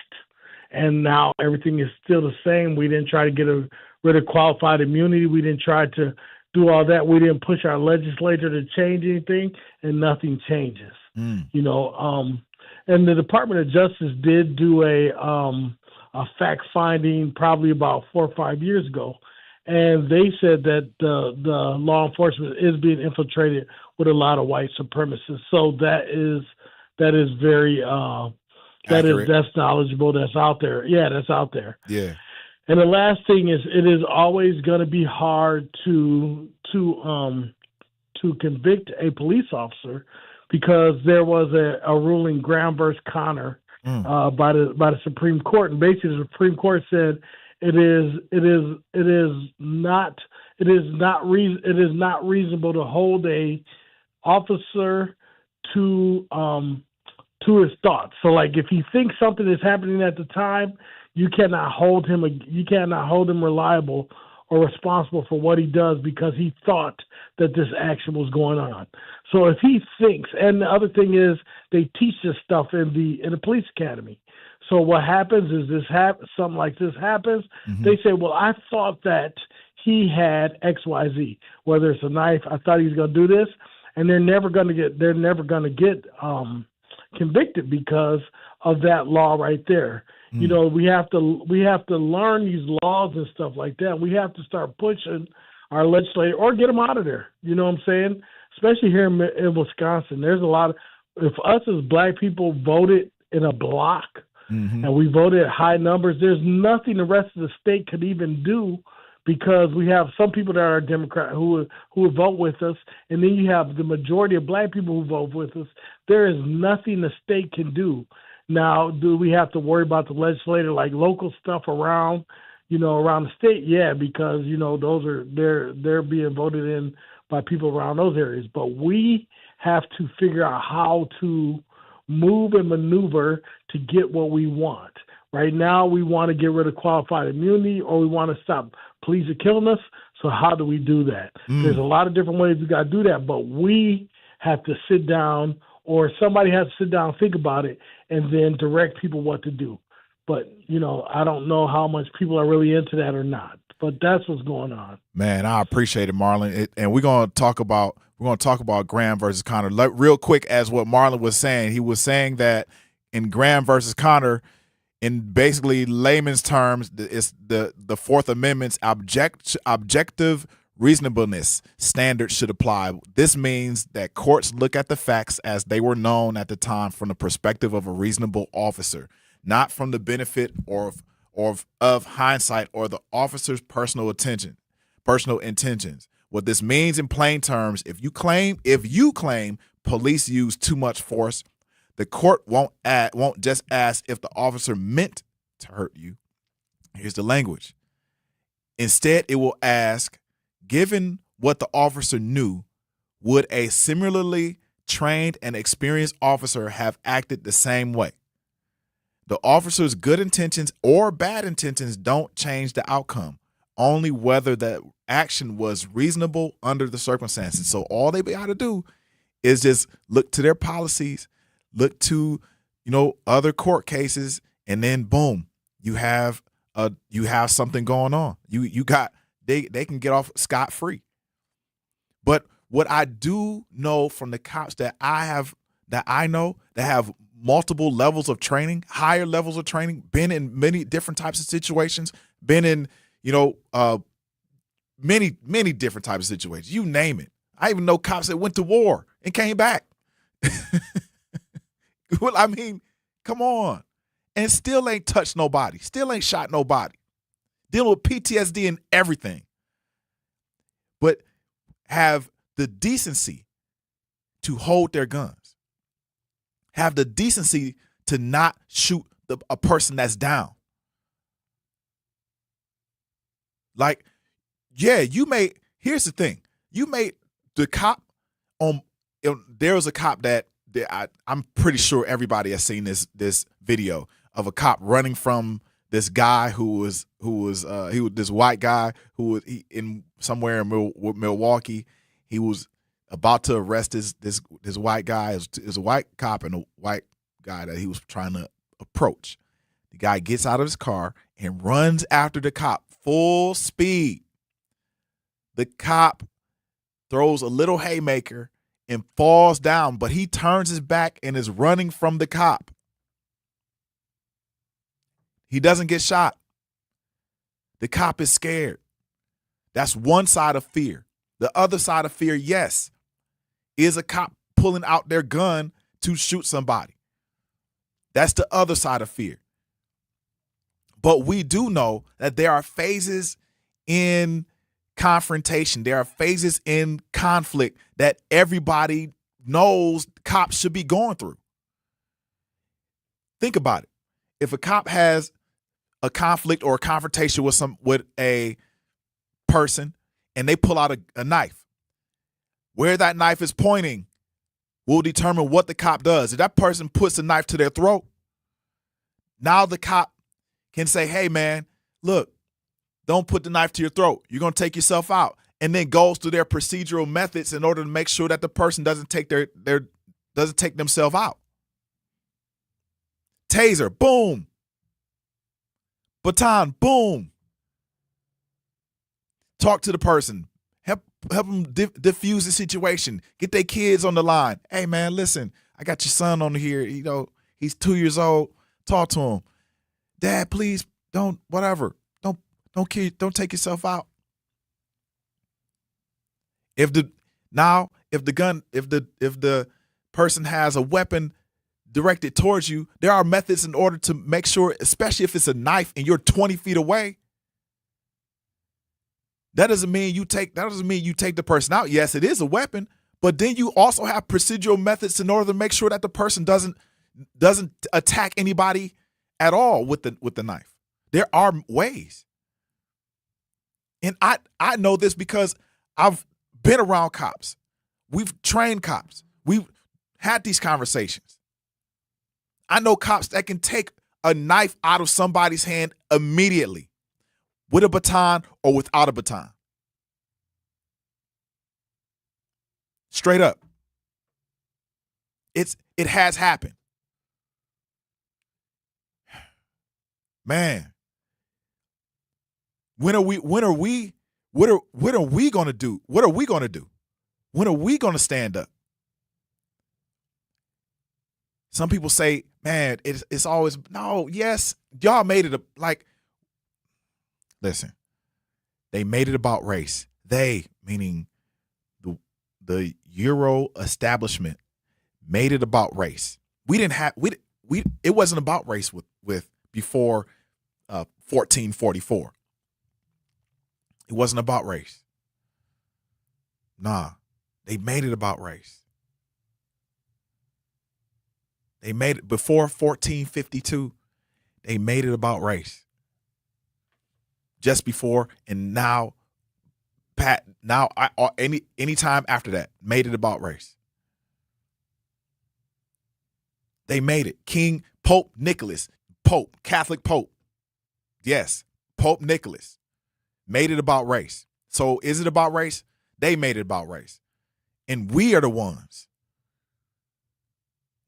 And now everything is still the same. We didn't try to get rid of qualified immunity. We didn't try to do all that. We didn't push our legislature to change anything, and nothing changes. You know, and the Department of Justice did do a fact finding probably about 4 or 5 years ago, and they said that the law enforcement is being infiltrated with a lot of white supremacists. So that is very that's knowledgeable. That's out there. Yeah, that's out there. Yeah. And the last thing is, it is always going to be hard to convict a police officer, because there was a ruling, Graham versus Connor, by the Supreme Court, and basically the Supreme Court said it is not reasonable to hold a officer to his thoughts. So, like, if he thinks something is happening at the time, you cannot hold him reliable or responsible for what he does because he thought that this action was going on. So if he thinks, and the other thing is, they teach this stuff in the police academy. So what happens is something like this happens. They say, well, I thought that he had XYZ, whether it's a knife. I thought he was going to do this, and they're never going to get convicted because of that law right there. You know, we have to learn these laws and stuff like that. We have to start pushing our legislature or get them out of there. You know what I'm saying? Especially here in Wisconsin, there's a lot of, if us as black people voted in a block and we voted at high numbers, there's nothing the rest of the state could even do, because we have some people that are Democrat who would vote with us, and then you have the majority of black people who vote with us. There is nothing the state can do. Now, do we have to worry about the legislator, like local stuff around the state? Yeah, because, those they're being voted in by people around those areas. But we have to figure out how to move and maneuver to get what we want. Right now, we want to get rid of qualified immunity, or we want to stop police are killing us. So how do we do that? There's a lot of different ways we got to do that, but we have to sit down, or somebody has to sit down and think about it, and then direct people what to do. But, I don't know how much people are really into that or not. But that's what's going on. Man, I appreciate it, Marlon. And we're going to talk about Graham versus Connor. Real quick, as what Marlon was saying, he was saying that in Graham versus Connor, in basically layman's terms, it's the Fourth Amendment's objective reasonableness standard should apply. This means that courts look at the facts as they were known at the time from the perspective of a reasonable officer, not from the benefit of hindsight or the officer's personal intentions. What this means in plain terms, if you claim police use too much force, the court won't just ask if the officer meant to hurt you. Here's the language. Instead, it will ask, given what the officer knew, would a similarly trained and experienced officer have acted the same way? The officer's good intentions or bad intentions don't change the outcome, only whether the action was reasonable under the circumstances. So all they got to do is just look to their policies, look to, other court cases, and then boom, you have something going on. They can get off scot-free. But what I do know from the cops that I know that have multiple levels of training, higher levels of training, been in many different types of situations, been in, many different types of situations. You name it. I even know cops that went to war and came back. Well, I mean, come on. And still ain't touched nobody. Still ain't shot nobody. Dealing with PTSD and everything. But have the decency to hold their guns. Have the decency to not shoot a person that's down. Like, yeah, here's the thing. You made the cop there was a cop that I'm pretty sure everybody has seen this video of a cop running from this guy who was this white guy who was in somewhere in Milwaukee. He was about to arrest this white guy. It was a white cop and a white guy that he was trying to approach. The guy gets out of his car and runs after the cop full speed. The cop throws a little haymaker and falls down, but he turns his back and is running from the cop. He doesn't get shot. The cop is scared. That's one side of fear. The other side of fear, yes, is a cop pulling out their gun to shoot somebody. That's the other side of fear. But we do know that there are phases in confrontation. There are phases in conflict that everybody knows cops should be going through. Think about it. If a cop has a conflict or a confrontation with a person and they pull out a knife, where that knife is pointing will determine what the cop does. If that person puts a knife to their throat, now the cop can say, hey man, look, don't put the knife to your throat. You're going to take yourself out. And then goes through their procedural methods in order to make sure that the person doesn't take themselves out. Taser, boom. Baton, boom. Talk to the person. Help them diffuse the situation. Get their kids on the line. Hey, man, listen, I got your son on here. You know, he's 2 years old. Talk to him. Dad, please don't, whatever. Don't take yourself out. If the person has a weapon directed towards you, there are methods in order to make sure, especially if it's a knife and you're 20 feet away. That doesn't mean you take the person out. Yes, it is a weapon, but then you also have procedural methods in order to make sure that the person doesn't attack anybody at all with the knife. There are ways. And I know this because I've been around cops. We've trained cops. We've had these conversations. I know cops that can take a knife out of somebody's hand immediately with a baton or without a baton. Straight up. It has happened. Man. What are we going to do? What are we going to do? When are we going to stand up? Some people say, man, it's always, no, yes, y'all made it listen, they made it about race. They, meaning the Euro establishment, made it about race. It wasn't about race with before 1444. It wasn't about race. Nah, they made it about race. They made it before 1452. They made it about race. Just before and now, any time after that, made it about race. They made it. Pope Nicholas, Catholic Pope. Yes, Pope Nicholas. Made it about race. So is it about race? They made it about race. And we are the ones.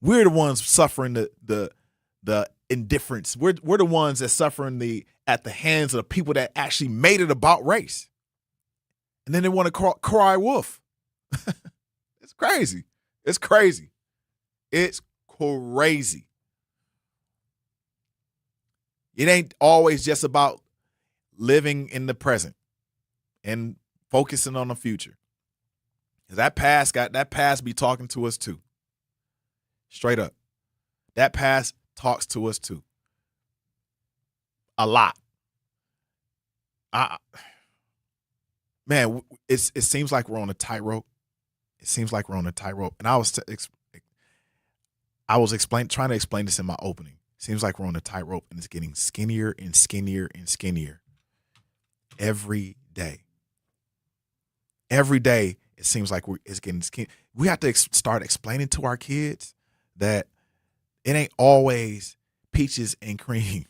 We're the ones suffering the indifference. We're the ones that suffering at the hands of the people that actually made it about race. And then they want to cry wolf. It's crazy. It's crazy. It's crazy. It ain't always just about living in the present and focusing on the future. That past be talking to us too. Straight up. That past talks to us too. A lot. Man, it seems like we're on a tightrope. It seems like we're on a tightrope. And I was trying to explain this in my opening. It seems like we're on a tightrope and it's getting skinnier and skinnier and skinnier. Every day. Every day, it seems like it's getting skinny. We have to start explaining to our kids that it ain't always peaches and cream.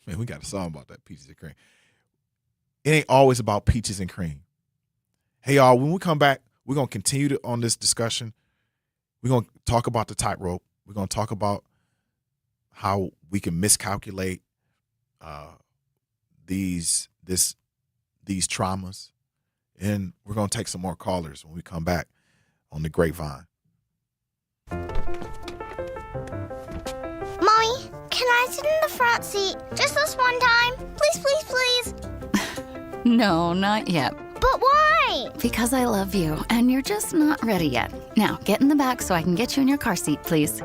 Man, we got a song about that, peaches and cream. It ain't always about peaches and cream. Hey, y'all, when we come back, we're going to continue on this discussion. We're going to talk about the tightrope. We're going to talk about how we can miscalculate these these traumas. And we're going to take some more callers when we come back on the Grapevine. Mommy, can I sit in the front seat just this one time? Please, please, please. No, not yet. But why? Because I love you, and you're just not ready yet. Now, get in the back so I can get you in your car seat, please.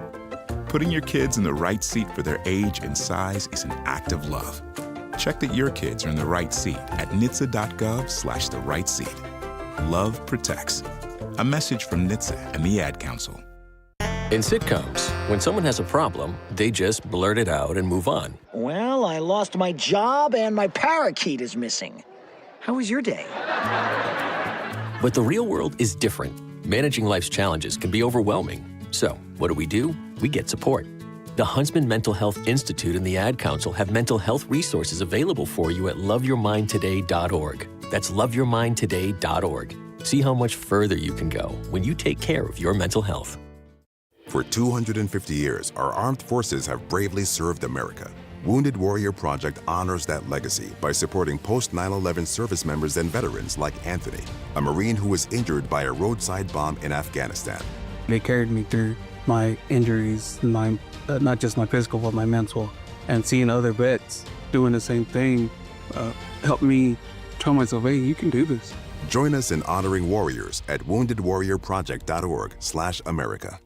Putting your kids in the right seat for their age and size is an act of love. Check that your kids are in the right seat at NHTSA.gov/the right seat. Love protects. A message from NHTSA and the Ad Council. In sitcoms, when someone has a problem, they just blurt it out and move on. Well, I lost my job and my parakeet is missing. How was your day? But the real world is different. Managing life's challenges can be overwhelming. So, what do? We get support. The Huntsman Mental Health Institute and the Ad Council have mental health resources available for you at loveyourmindtoday.org. That's loveyourmindtoday.org. See how much further you can go when you take care of your mental health. For 250 years, our armed forces have bravely served America. Wounded Warrior Project honors that legacy by supporting post-9/11 service members and veterans like Anthony, a Marine who was injured by a roadside bomb in Afghanistan. They carried me through my injuries, not just my physical, but my mental. And seeing other vets doing the same thing helped me tell myself, hey, you can do this. Join us in honoring warriors at woundedwarriorproject.org/America.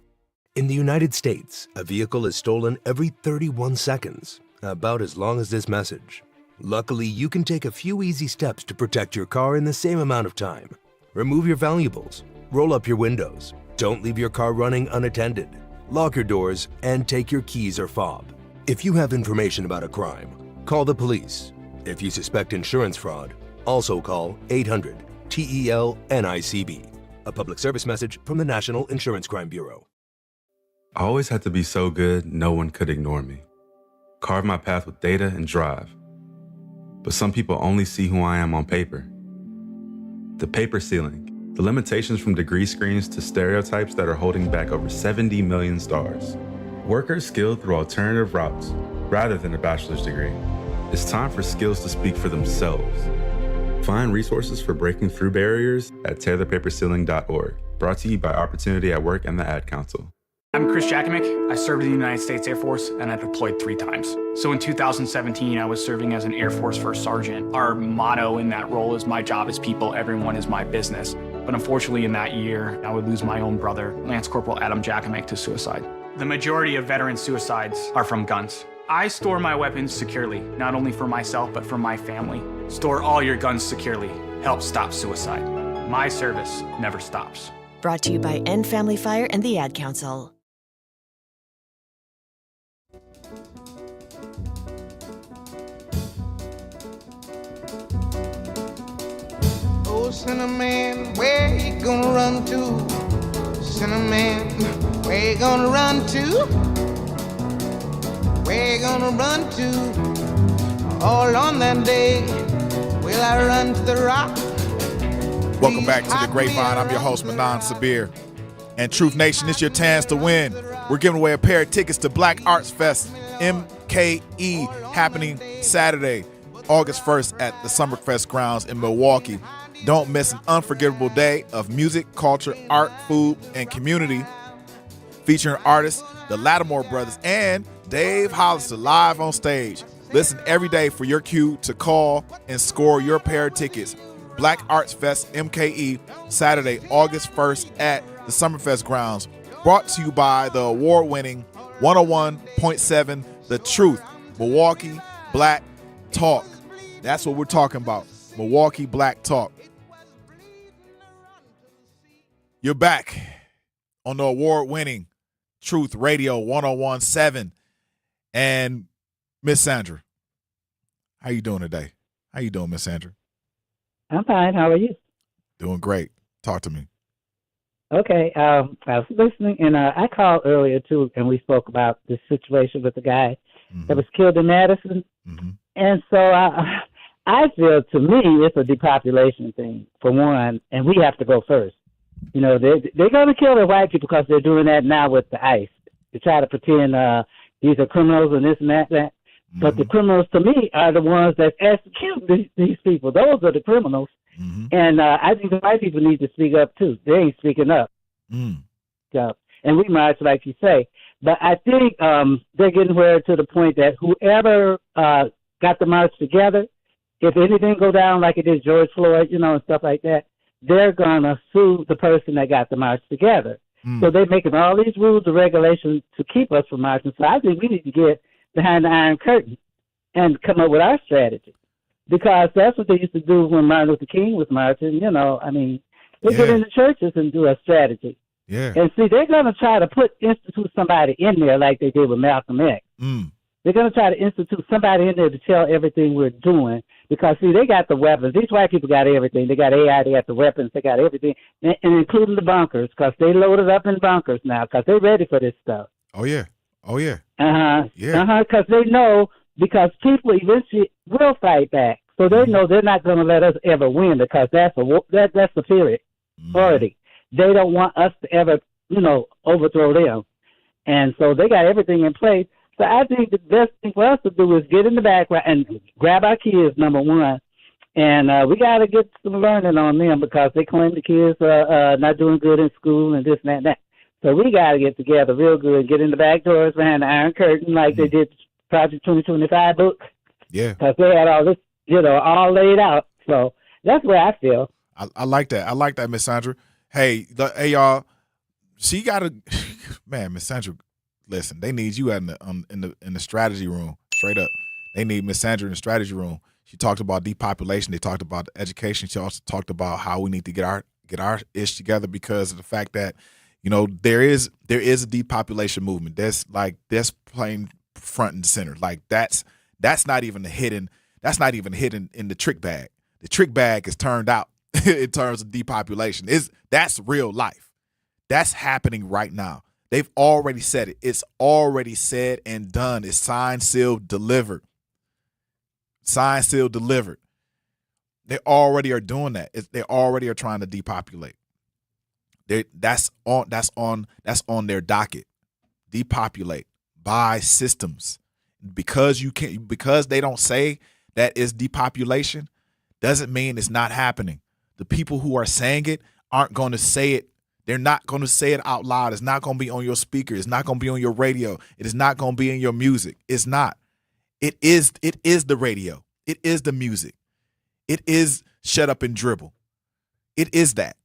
In the United States, a vehicle is stolen every 31 seconds, about as long as this message. Luckily, you can take a few easy steps to protect your car in the same amount of time. Remove your valuables, roll up your windows, don't leave your car running unattended, lock your doors, and take your keys or fob. If you have information about a crime, call the police. If you suspect insurance fraud, also call 800-TEL-NICB. A public service message from the National Insurance Crime Bureau. I always had to be so good, no one could ignore me. Carve my path with data and drive. But some people only see who I am on paper. The paper ceiling, the limitations from degree screens to stereotypes that are holding back over 70 million stars. Workers skilled through alternative routes, rather than a bachelor's degree. It's time for skills to speak for themselves. Find resources for breaking through barriers at tearthepaperceiling.org. Brought to you by Opportunity at Work and the Ad Council. I'm Chris Jakimick. I served in the United States Air Force and I deployed 3 times. So in 2017, I was serving as an Air Force First Sergeant. Our motto in that role is my job is people, everyone is my business. But unfortunately in that year, I would lose my own brother, Lance Corporal Adam Jakimick, to suicide. The majority of veteran suicides are from guns. I store my weapons securely, not only for myself, but for my family. Store all your guns securely. Help stop suicide. My service never stops. Brought to you by End Family Fire and the Ad Council. Oh, Cinnamon, where you gonna run to? Cinnamon, where you gonna run to? Where you gonna run to? All on that day, will I run to the rock? Welcome back to the Grapevine. I'm your host, Manan Sabir. And Truth Nation, it's your chance to win. We're giving away a pair of tickets to Black Arts Fest MKE happening Saturday, August 1st at the Summerfest grounds in Milwaukee. Don't miss an unforgettable day of music, culture, art, food, and community featuring artists, the Lattimore Brothers, and Dave Hollister live on stage. Listen every day for your cue to call and score your pair of tickets. Black Arts Fest MKE, Saturday, August 1st at the Summerfest grounds. Brought to you by the award-winning 101.7 The Truth, Milwaukee Black Talk. That's what we're talking about, Milwaukee Black Talk. You're back on the award-winning Truth Radio 101.7. And Miss Sandra, how you doing today? How you doing, Miss Sandra? I'm fine. How are you? Doing great. Talk to me. Okay. I was listening, and I called earlier, too, and we spoke about this situation with the guy that was killed in Madison. And so I feel, to me, it's a depopulation thing, for one, and we have to go first. You know, they're going to kill the white people because they're doing that now with the ICE. They try to pretend these are criminals and this and that. But the criminals, to me, are the ones that execute these people. Those are the criminals. And I think the white people need to speak up, too. They ain't speaking up. So, and we march, like you say. But I think they're getting where to the point that whoever got the march together, if anything go down like it did George Floyd, and stuff like that, they're going to sue the person that got the march together. So they're making all these rules and regulations to keep us from marching. So I think we need to get behind the Iron Curtain and come up with our strategy. Because that's what they used to do when Martin Luther King was marching. They get into churches and do a strategy. Yeah. And see, they're going to try to institute somebody in there like they did with Malcolm X. They're going to try to institute somebody in there to tell everything we're doing because, see, they got the weapons. These white people got everything. They got AI, they got the weapons, they got everything, and including the bunkers because they loaded up in bunkers now because they're ready for this stuff. Oh, yeah. Oh, yeah. Because they know because people eventually will fight back. So they know they're not going to let us ever win because that's superiority. They don't want us to ever, overthrow them. And so they got everything in place. So I think the best thing for us to do is get in the background and grab our kids, number one. And we got to get some learning on them because they claim the kids are not doing good in school and this and that and that. So we got to get together real good and get in the back doors behind the Iron Curtain like they did Project 2025 book. Yeah. Because they had all this, all laid out. So that's where I feel. I like that. I like that, Miss Sandra. Hey, y'all. She got to, man, Miss Sandra. Listen, they need you in the strategy room. Straight up, they need Miss Sandra in the strategy room. She talked about depopulation. They talked about education. She also talked about how we need to get our ish together because of the fact that there is a depopulation movement. That's plain front and center. Like that's not even hidden. That's not even hidden in the trick bag. The trick bag is turned out in terms of depopulation. That's real life. That's happening right now. They've already said it. It's already said and done. It's signed, sealed, delivered. Signed, sealed, delivered. They already are doing that. They already are trying to depopulate. That's on their docket. Depopulate. Buy systems. Because they don't say that is depopulation, doesn't mean it's not happening. The people who are saying it aren't going to say it. They're not going to say it out loud. It's not going to be on your speaker. It's not going to be on your radio. It is not going to be in your music. It's not. It is the radio. It is the music. It is shut up and dribble. It is that.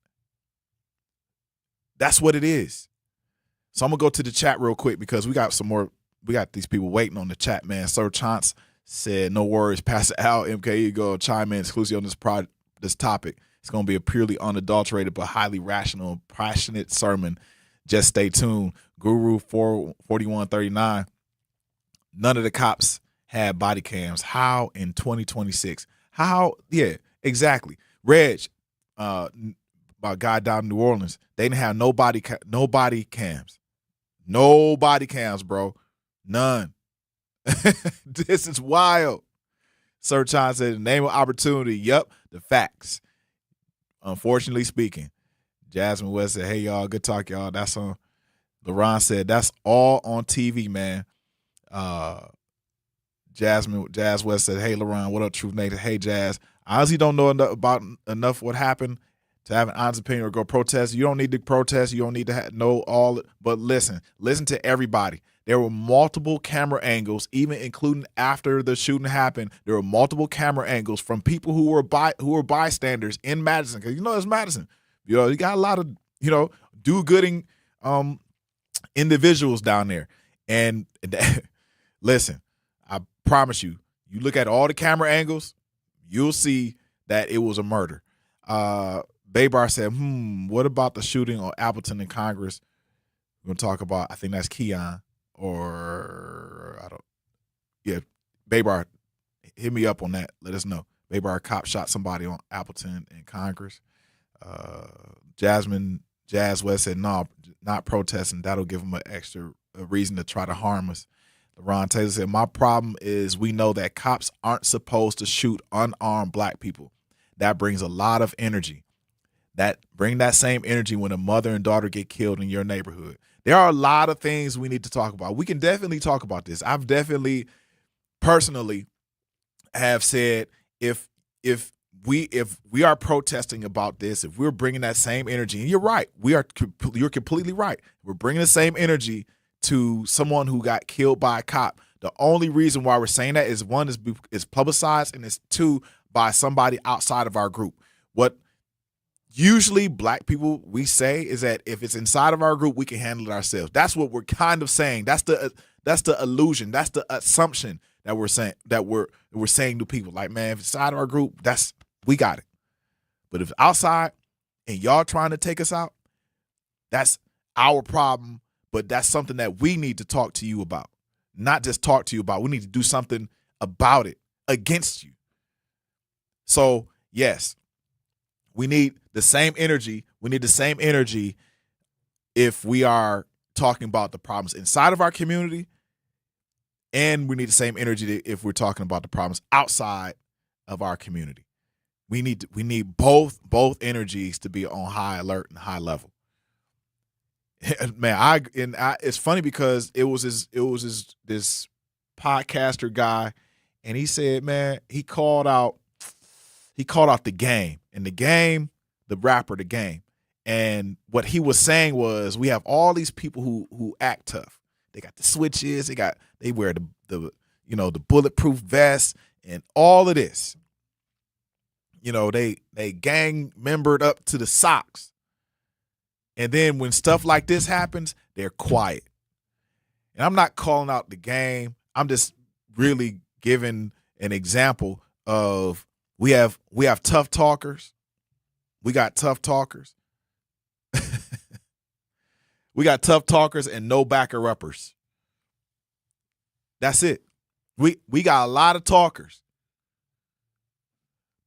That's what it is. So I'm going to go to the chat real quick because we got these people waiting on the chat, man. Sir Chance said, no worries, pass it out. MK, you go chime in exclusively on this topic. It's going to be a purely unadulterated but highly rational and passionate sermon. Just stay tuned. Guru 4139. None of the cops had body cams. How in 2026? How? Yeah, exactly. Reg, about guy down in New Orleans, they didn't have no body cams. No body cams, bro. None. This is wild. Sir Chan said, the name of opportunity. Yep, the facts. Unfortunately speaking. Jasmine West said, hey, y'all, good talk, y'all. That's on. LaRon said, that's all on TV, man. Jazz West said, hey, LaRon, what up, Truth Nathan? Hey, Jazz. I honestly don't know enough what happened to have an honest opinion or go protest. You don't need to protest. You don't need to know all. But listen to everybody. There were multiple camera angles, even including after the shooting happened. There were multiple camera angles from people who were bystanders in Madison. Because it's Madison. You got a lot of do-gooding individuals down there. And listen, I promise you, you look at all the camera angles, you'll see that it was a murder. Baybar said, what about the shooting on Appleton in Congress? We're going to talk about, I think that's Keon. Baybar, hit me up on that. Let us know. Baybar cop shot somebody on Appleton in Congress. Jazz West said, no, not protesting. That'll give them an extra reason to try to harm us. LaRon Taylor said, my problem is we know that cops aren't supposed to shoot unarmed black people. That brings a lot of energy. Bring that same energy when a mother and daughter get killed in your neighborhood. There are a lot of things we need to talk about. We can definitely talk about this. I've definitely personally have said if we are protesting about this, if we're bringing that same energy, and you're right, you're completely right. We're bringing the same energy to someone who got killed by a cop. The only reason why we're saying that is, one, is publicized, and it's two, by somebody outside of our group. What usually black people we say is that if it's inside of our group, we can handle it ourselves. That's what we're kind of saying. That's the illusion. That's the assumption that we're saying to people. Like, man, if it's inside of our group, we got it. But if it's outside and y'all trying to take us out, that's our problem. But that's something that we need to talk to you about. Not just talk to you about. We need to do something about it against you. So, yes, we need the same energy. We need the same energy if we are talking about the problems inside of our community, and we need the same energy if we're talking about the problems outside of our community. We need both energies to be on high alert and high level. Man, it's funny because it was this podcaster guy, and he said, man, he called out the game, and the rapper, the game. And what he was saying was, we have all these people who act tough. They got the switches, they wear the bulletproof vest and all of this. They gang membered up to the socks. And then when stuff like this happens, they're quiet. And I'm not calling out the game. I'm just really giving an example of we have tough talkers. We got tough talkers. We got tough talkers and no backer-uppers. That's it. We got a lot of talkers,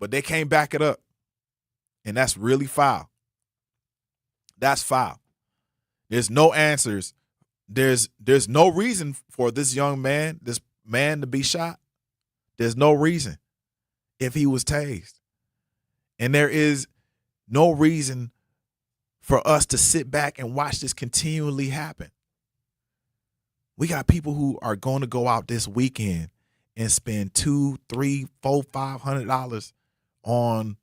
but they can't back it up. And that's really foul. That's foul. There's no answers. There's no reason for this man to be shot. There's no reason if he was tased. And there is no reason for us to sit back and watch this continually happen. We got people who are going to go out this weekend and spend $200, $300, $400, $500 on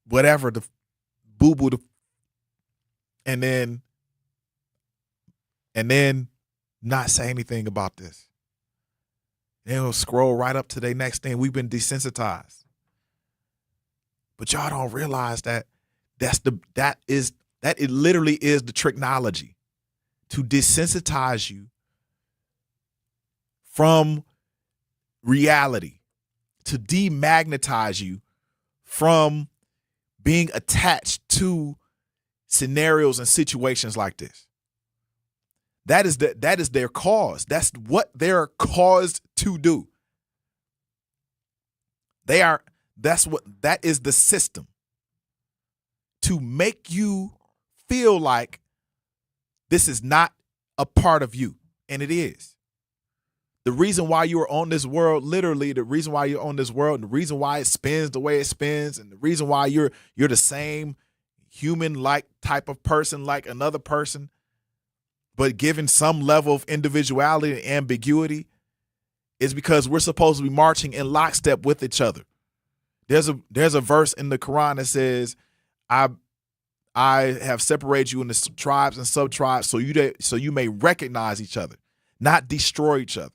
whatever the boo-boo, and then not say anything about this. They'll scroll right up to their next thing. We've been desensitized. But y'all don't realize that it literally is the technology to desensitize you from reality, to demagnetize you from being attached to scenarios and situations like this. That is their cause. That's what they're caused to do. That is the system. To make you feel like this is not a part of you. And it is. The reason why you are on this world, literally, the reason why you're on this world, and the reason why it spins the way it spins, and the reason why you're the same human-like type of person like another person, but given some level of individuality and ambiguity, is because we're supposed to be marching in lockstep with each other. There's a verse in the Quran that says, I have separated you into tribes and sub-tribes so you may recognize each other, not destroy each other.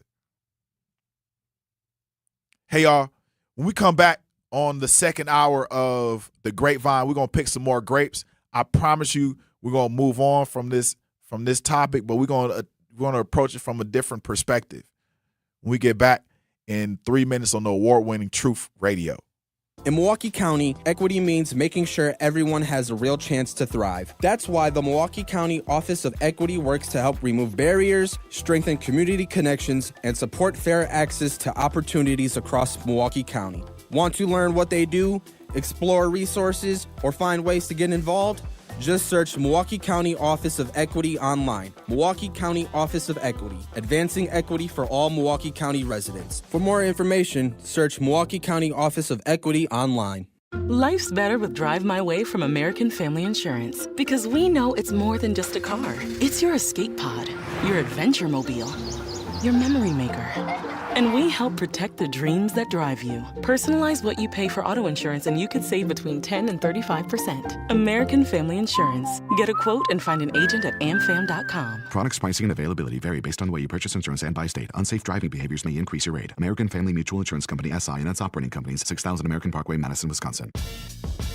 Hey, y'all, when we come back on the second hour of the Grapevine, we're going to pick some more grapes. I promise you we're going to move on from this topic, but we're going to approach it from a different perspective when we get back in 3 minutes on the award-winning Truth Radio. In Milwaukee County, equity means making sure everyone has a real chance to thrive. That's why the Milwaukee County Office of Equity works to help remove barriers, strengthen community connections, and support fair access to opportunities across Milwaukee County. Want to learn what they do, explore resources, or find ways to get involved? Just search Milwaukee County Office of Equity online. Milwaukee County Office of Equity, advancing equity for all Milwaukee County residents. For more information, search Milwaukee County Office of Equity online. Life's better with Drive My Way from American Family Insurance, because we know it's more than just a car. It's your escape pod, your adventure mobile. your memory maker. And we help protect the dreams that drive you. Personalize what you pay for auto insurance and you could save between 10 and 35%. American Family Insurance. Get a quote and find an agent at amfam.com. Products, pricing, and availability vary based on the way you purchase insurance and by state. Unsafe driving behaviors may increase your rate. American Family Mutual Insurance Company, SI, and its operating companies, 6000 American Parkway, Madison, Wisconsin.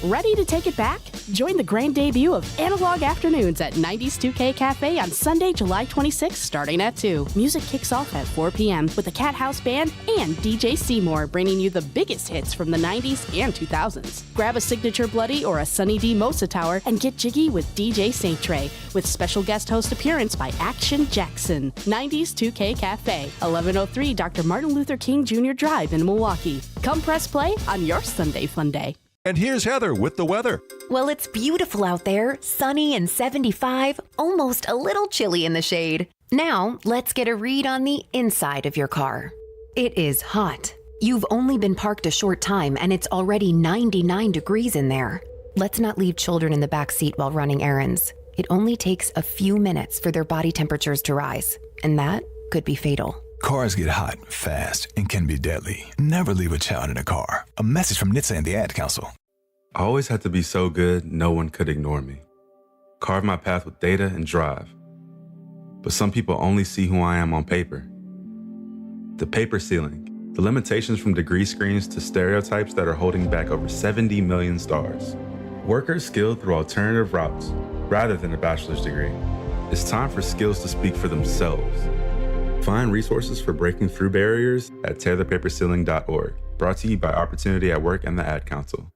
Ready to take it back? Join the grand debut of Analog Afternoons at 90s 2K Cafe on Sunday, July 26th, starting at 2. Music kicks off at 4 p.m. with the Cat House Band and DJ Seymour bringing you the biggest hits from the 90s and 2000s. Grab a signature Bloody or a Sunny D Mosa Tower and get jiggy with DJ Saint Trey with special guest host appearance by Action Jackson. 90s 2K Cafe, 1103 Dr. Martin Luther King Jr. Drive in Milwaukee. Come press play on your Sunday fun day. And here's Heather with the weather. Well, it's beautiful out there, sunny and 75, almost a little chilly in the shade. Now, let's get a read on the inside of your car. It is hot. You've only been parked a short time and it's already 99 degrees in there. Let's not leave children in the back seat while running errands. It only takes a few minutes for their body temperatures to rise, and that could be fatal. Cars get hot, fast, and can be deadly. Never leave a child in a car. A message from NHTSA and the Ad Council. I always had to be so good, no one could ignore me. Carve my path with data and drive. But some people only see who I am on paper. The paper ceiling, the limitations from degree screens to stereotypes that are holding back over 70 million stars. Workers skilled through alternative routes rather than a bachelor's degree. It's time for skills to speak for themselves. Find resources for breaking through barriers at tearthepaperceiling.org. Brought to you by Opportunity at Work and the Ad Council.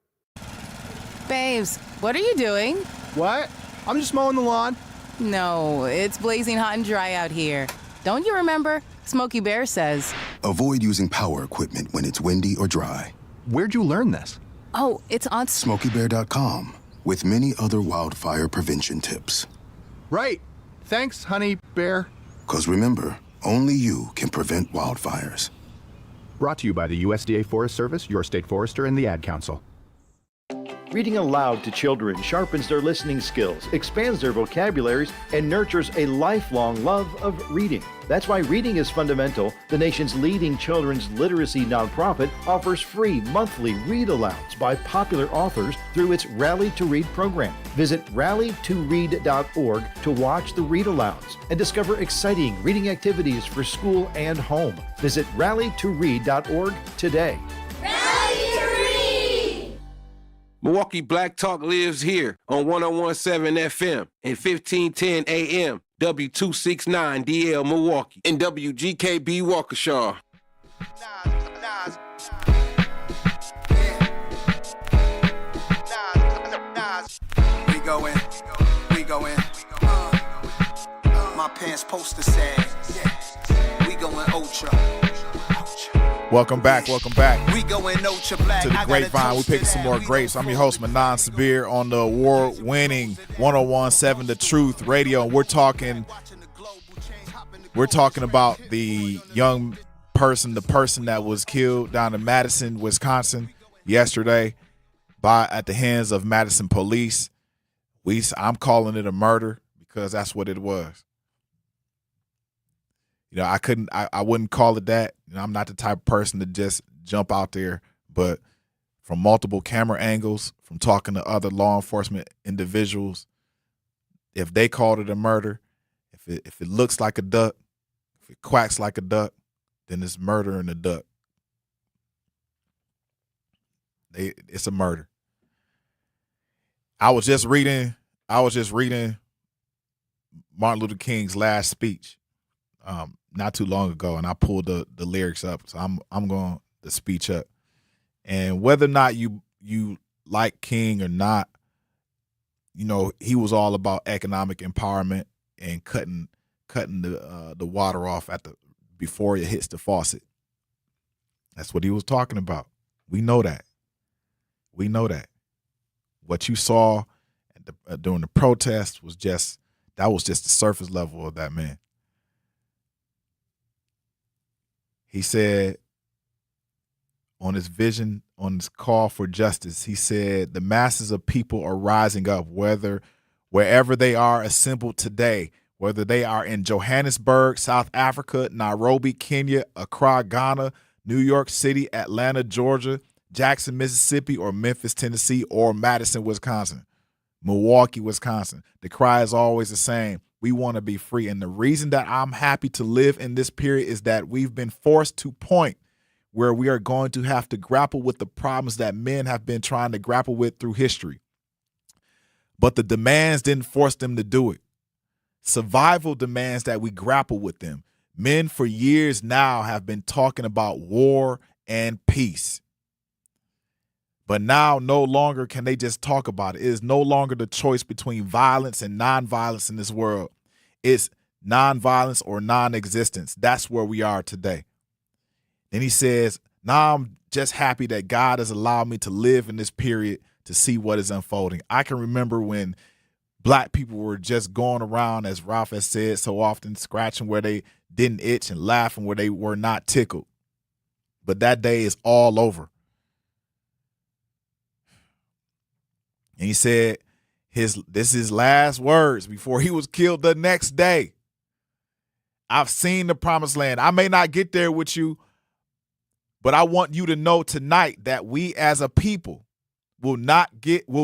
Babes, what are you doing? What? I'm just mowing the lawn. No, it's blazing hot and dry out here. Don't you remember? Smokey Bear says. Avoid using power equipment when it's windy or dry. Where'd you learn this? Oh, it's on SmokeyBear.com with many other wildfire prevention tips. Right. Thanks, honey bear. 'Cause remember, only you can prevent wildfires. Brought to you by the USDA Forest Service, your state forester, and the Ad Council. Reading aloud to children sharpens their listening skills, expands their vocabularies, and nurtures a lifelong love of reading. That's why Reading is Fundamental, the nation's leading children's literacy nonprofit, offers free monthly read-alouds by popular authors through its Rally to Read program. Visit rallytoread.org to watch the read-alouds and discover exciting reading activities for school and home. Visit rallytoread.org today. Milwaukee Black Talk lives here on 101.7 FM and 1510 AM, W269 DL Milwaukee, and WGKB Waukesha. We go in. My pants poster said, we going ultra. Welcome back. We going ultra black to the Grapevine. We picking some more grapes. I'm your host, Manan Sabir, on the award-winning 101.7 The Truth Radio. We're talking about the young person, the person that was killed down in Madison, Wisconsin, yesterday at the hands of Madison police. I'm calling it a murder because that's what it was. You know, I wouldn't call it that. You know, I'm not the type of person to just jump out there, but from multiple camera angles, from talking to other law enforcement individuals, if they called it a murder, if it looks like a duck, if it quacks like a duck, then it's murder in the duck. It's a murder. I was just reading Martin Luther King's last speech not too long ago, and I pulled the lyrics up, so I'm going the speech up. And whether or not you like King or not, you know, he was all about economic empowerment and cutting the water off before it hits the faucet. That's what he was talking about. We know that. What you saw during the protest was just the surface level of that man. He said on his vision, on his call for justice, he said the masses of people are rising up, wherever they are assembled today. whether they are in Johannesburg, South Africa, Nairobi, Kenya, Accra, Ghana, New York City, Atlanta, Georgia, Jackson, Mississippi, or Memphis, Tennessee, or Madison, Wisconsin, Milwaukee, Wisconsin. The cry is always the same. We want to be free. And the reason that I'm happy to live in this period is that we've been forced to point where we are going to have to grapple with the problems that men have been trying to grapple with through history. But the demands didn't force them to do it. Survival demands that we grapple with them. Men for years now have been talking about war and peace. But now no longer can they just talk about it. It is no longer the choice between violence and nonviolence in this world. It's nonviolence or non-existence. That's where we are today. And he says, now I'm just happy that God has allowed me to live in this period to see what is unfolding. I can remember when Black people were just going around, as Ralph has said so often, scratching where they didn't itch and laughing where they were not tickled. But that day is all over. And he said this is his last words before he was killed the next day. I've seen the promised land. I may not get there with you, but I want you to know tonight that we as a people will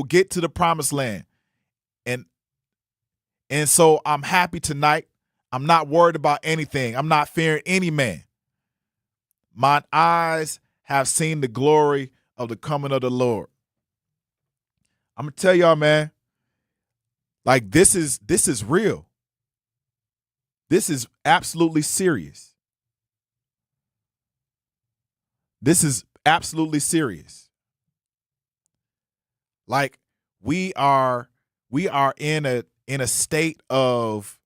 get to the promised land. And so I'm happy tonight. I'm not worried about anything. I'm not fearing any man. Mine eyes have seen the glory of the coming of the Lord. I'm going to tell y'all, man, like this is real. This is absolutely serious. This is absolutely serious. Like we are in a state of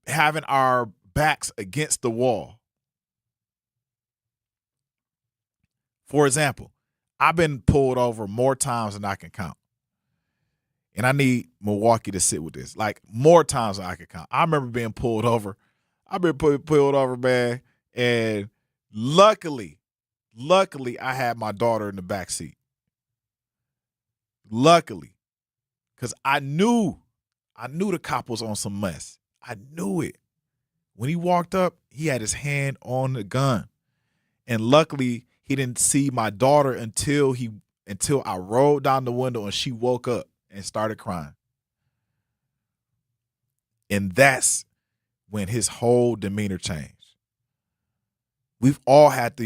having our backs against the wall. For example, I've been pulled over more times than I can count. And I need Milwaukee to sit with this. Like more times than I can count. I remember being pulled over. I've been pulled over, man. And luckily, I had my daughter in the back seat. Luckily. Because I knew the cop was on some mess. I knew it. When he walked up, he had his hand on the gun. And luckily, he didn't see my daughter until I rolled down the window and she woke up and started crying. And that's when his whole demeanor changed. We've all had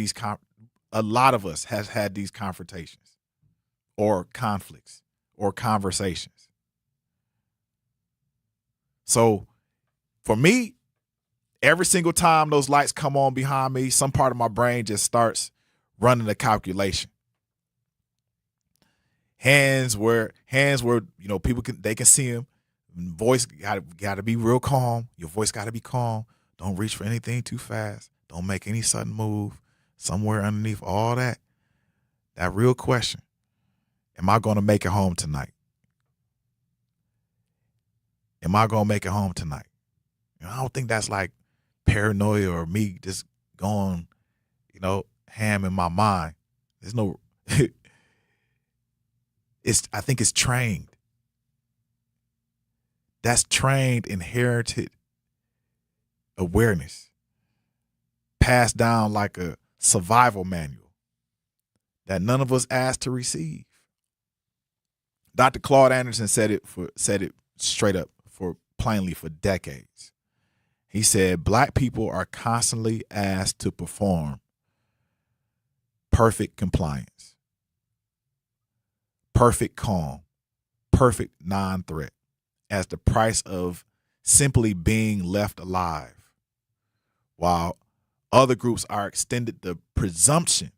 a lot of us has had these confrontations or conflicts or conversations. So for me, every single time those lights come on behind me, some part of my brain just starts running a calculation. Hands where people can see him. Voice got to be real calm. Your voice got to be calm. Don't reach for anything too fast. Don't make any sudden move. Somewhere underneath all that real question, am I going to make it home tonight? Am I going to make it home tonight? I don't think that's like paranoia or me just going, ham in my mind. There's no, I think it's trained. That's trained, inherited awareness, passed down like a survival manual that none of us asked to receive. Dr. Claude Anderson said it straight up plainly for decades. He said, Black people are constantly asked to perform perfect compliance, perfect calm, perfect non-threat as the price of simply being left alive, while other groups are extended the presumption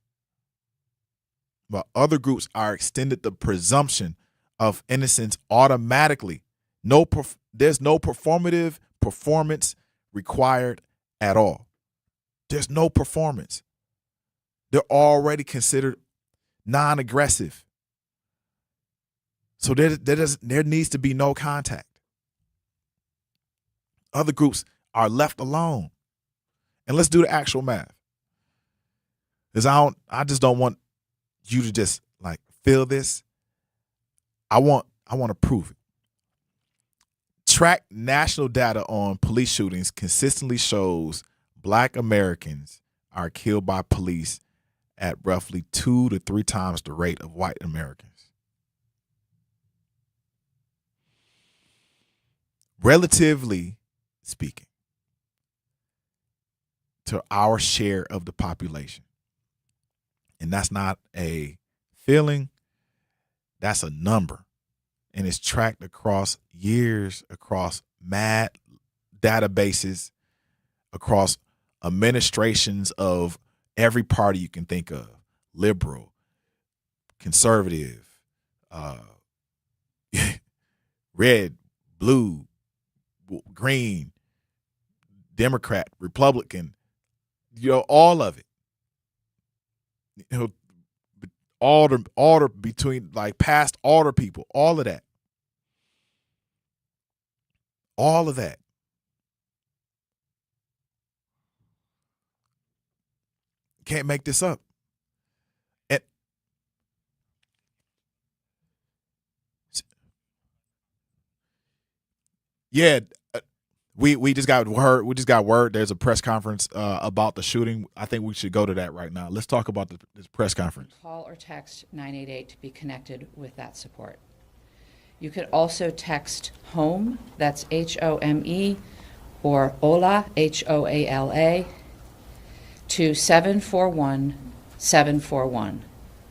of innocence automatically. There's no performative performance required at all. There's no performance. They're already considered non-aggressive. So there needs to be no contact. Other groups are left alone. And let's do the actual math. Because I just don't want you to just like feel this. I want to prove it. tracked national data on police shootings consistently shows Black Americans are killed by police at roughly 2 to 3 times the rate of white Americans. Relatively speaking, to our share of the population. And that's not a feeling, that's a number. And it's tracked across years, across mad databases, across administrations of every party you can think of, liberal, conservative, red, blue, green, Democrat, Republican, all of it. Order between, like, past order people, all of that. All of that. Can't make this up. And yeah, we just got word. We just got word. There's a press conference about the shooting. I think we should go to that right now. Let's talk about this press conference. Call or text 988 to be connected with that support. You could also text HOME, that's HOME, or HOLA, HOALA, to 741-741.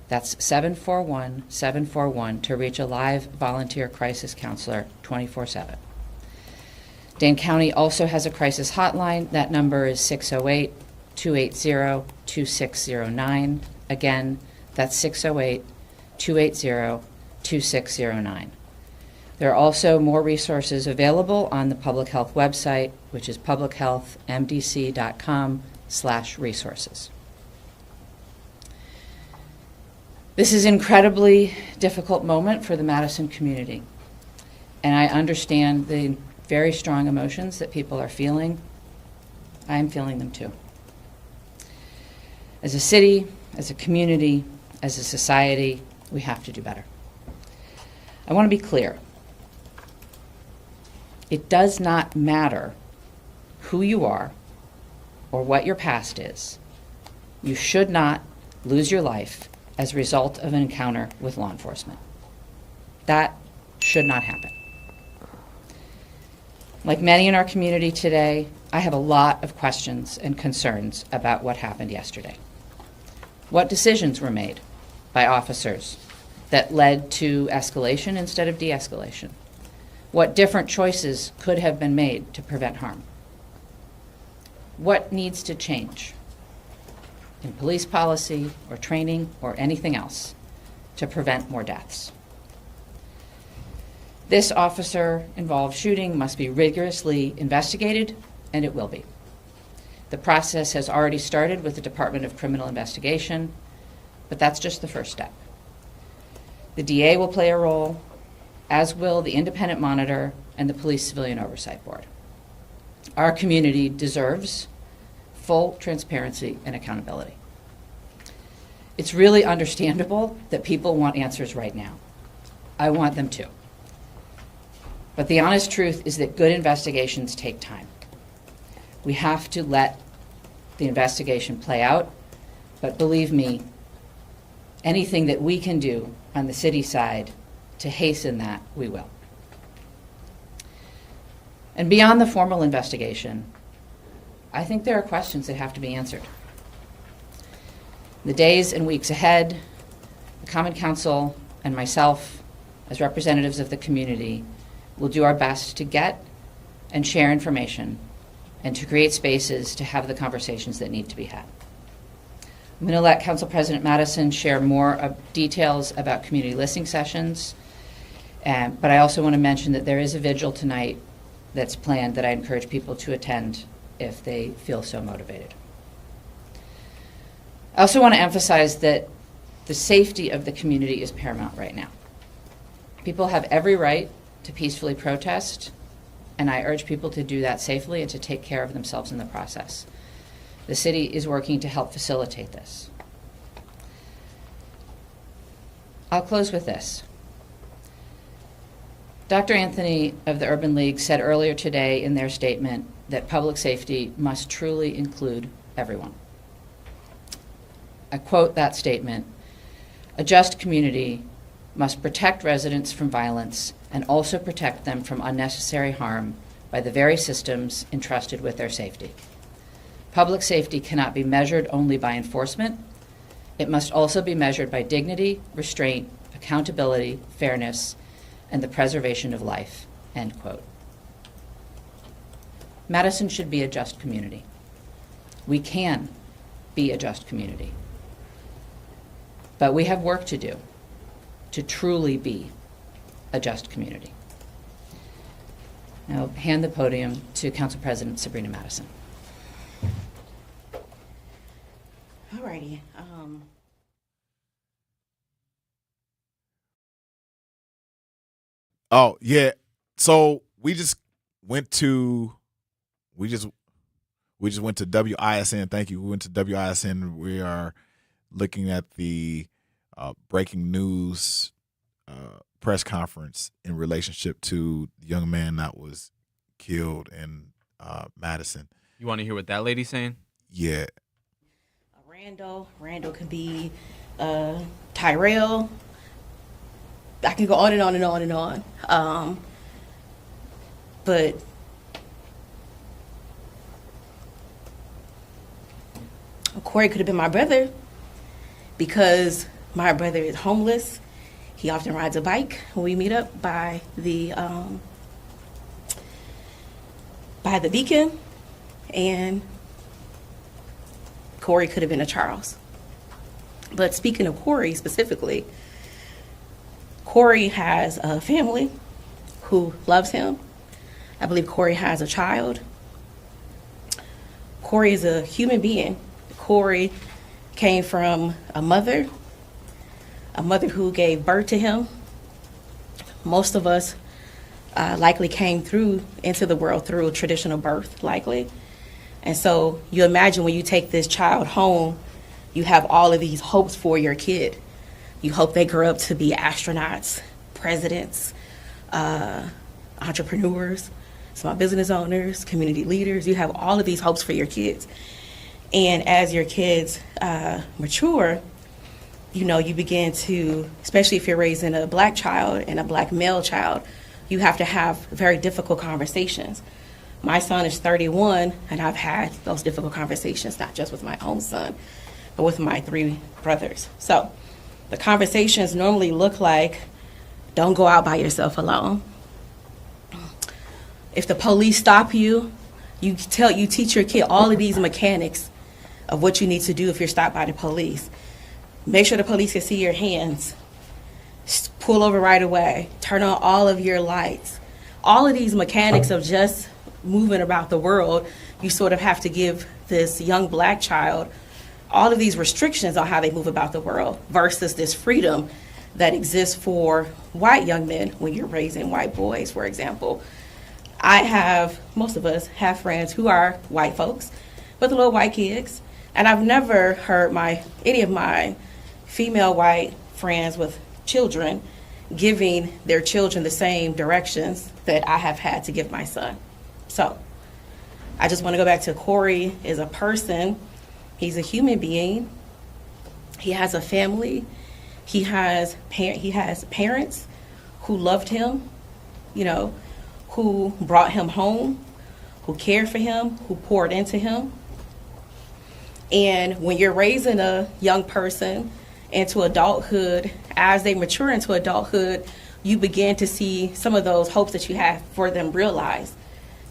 That's 741-741 to reach a live volunteer crisis counselor 24/7. Dane County also has a crisis hotline. That number is 608-280-2609. Again, that's 608-280-2609. There are also more resources available on the public health website, which is publichealthmdc.com/resources. This is an incredibly difficult moment for the Madison community, and I understand the very strong emotions that people are feeling. I'm feeling them too. As a city, as a community, as a society, we have to do better. I want to be clear. It does not matter who you are or what your past is. You should not lose your life as a result of an encounter with law enforcement. That should not happen. Like many in our community today, I have a lot of questions and concerns about what happened yesterday. What decisions were made by officers that led to escalation instead of de-escalation? What different choices could have been made to prevent harm? What needs to change in police policy or training or anything else to prevent more deaths? This officer-involved shooting must be rigorously investigated, and it will be. The process has already started with the Department of Criminal Investigation, but that's just the first step. The DA will play a role, as will the independent monitor and the Police Civilian Oversight Board. Our community deserves full transparency and accountability. It's really understandable that people want answers right now. I want them too. But the honest truth is that good investigations take time. We have to let the investigation play out, but believe me, anything that we can do on the city side to hasten that, we will. And beyond the formal investigation, I think there are questions that have to be answered. In the days and weeks ahead, the Common Council and myself, as representatives of the community, will do our best to get and share information and to create spaces to have the conversations that need to be had. I'm going to let Council President Madison share more details about community listening sessions, but I also want to mention that there is a vigil tonight that's planned that I encourage people to attend if they feel so motivated. I also want to emphasize that the safety of the community is paramount right now. People have every right to peacefully protest, and I urge people to do that safely and to take care of themselves in the process. The city is working to help facilitate this. I'll close with this. Dr. Anthony of the Urban League said earlier today in their statement that public safety must truly include everyone. I quote that statement: "A just community must protect residents from violence and also protect them from unnecessary harm by the very systems entrusted with their safety. Public safety cannot be measured only by enforcement. It must also be measured by dignity, restraint, accountability, fairness, and the preservation of life," end quote. Madison should be a just community. We can be a just community. But we have work to do to truly be a just community. Now, hand the podium to Council President Sabrina Madison. Alrighty. Oh yeah. So we just went to WISN. Thank you. We went to WISN. We are looking at the breaking news press conference in relationship to the young man that was killed in Madison. You want to hear what that lady's saying? Yeah. Randall can be Tyrell. I can go on and on and on and on. But Corey could have been my brother because my brother is homeless. He often rides a bike when we meet up by the Beacon, and Corey could have been a Charles. But speaking of Corey specifically, Corey has a family who loves him. I believe Corey has a child. Corey is a human being. Corey came from a mother who gave birth to him. Most of us likely came into the world through a traditional birth, likely. And so you imagine when you take this child home, you have all of these hopes for your kid. You hope they grow up to be astronauts, presidents, entrepreneurs, small business owners, community leaders. You have all of these hopes for your kids. And as your kids mature, you begin to, especially if you're raising a black child and a black male child, you have to have very difficult conversations. My son is 31, and I've had those difficult conversations, not just with my own son, but with my 3 brothers. So the conversations normally look like, don't go out by yourself alone. If the police stop you, you teach your kid all of these mechanics of what you need to do if you're stopped by the police. Make sure the police can see your hands. Pull over right away. Turn on all of your lights. All of these mechanics of just moving about the world, you sort of have to give this young black child all of these restrictions on how they move about the world versus this freedom that exists for white young men when you're raising white boys, for example. Most of us have friends who are white folks with little white kids, and I've never heard any of my female white friends with children giving their children the same directions that I have had to give my son. So I just want to go back to Corey is a person. He's a human being. He has a family. He has parents who loved him, who brought him home, who cared for him, who poured into him. And when you're raising a young person into adulthood, as they mature into adulthood, you begin to see some of those hopes that you have for them realized.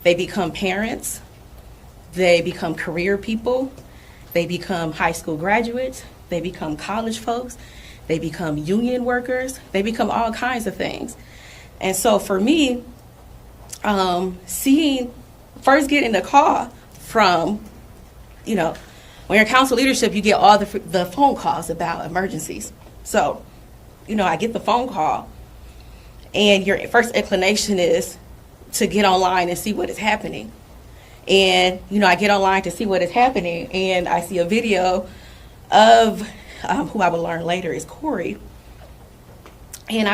They become parents, they become career people, they become high school graduates, they become college folks, they become union workers, they become all kinds of things. And so for me, first getting the call from, when you're council leadership, you get all the phone calls about emergencies. So, I get the phone call, and your first inclination is to get online and see what is happening. And, I get online to see what is happening, and I see a video of who I will learn later is Corey. And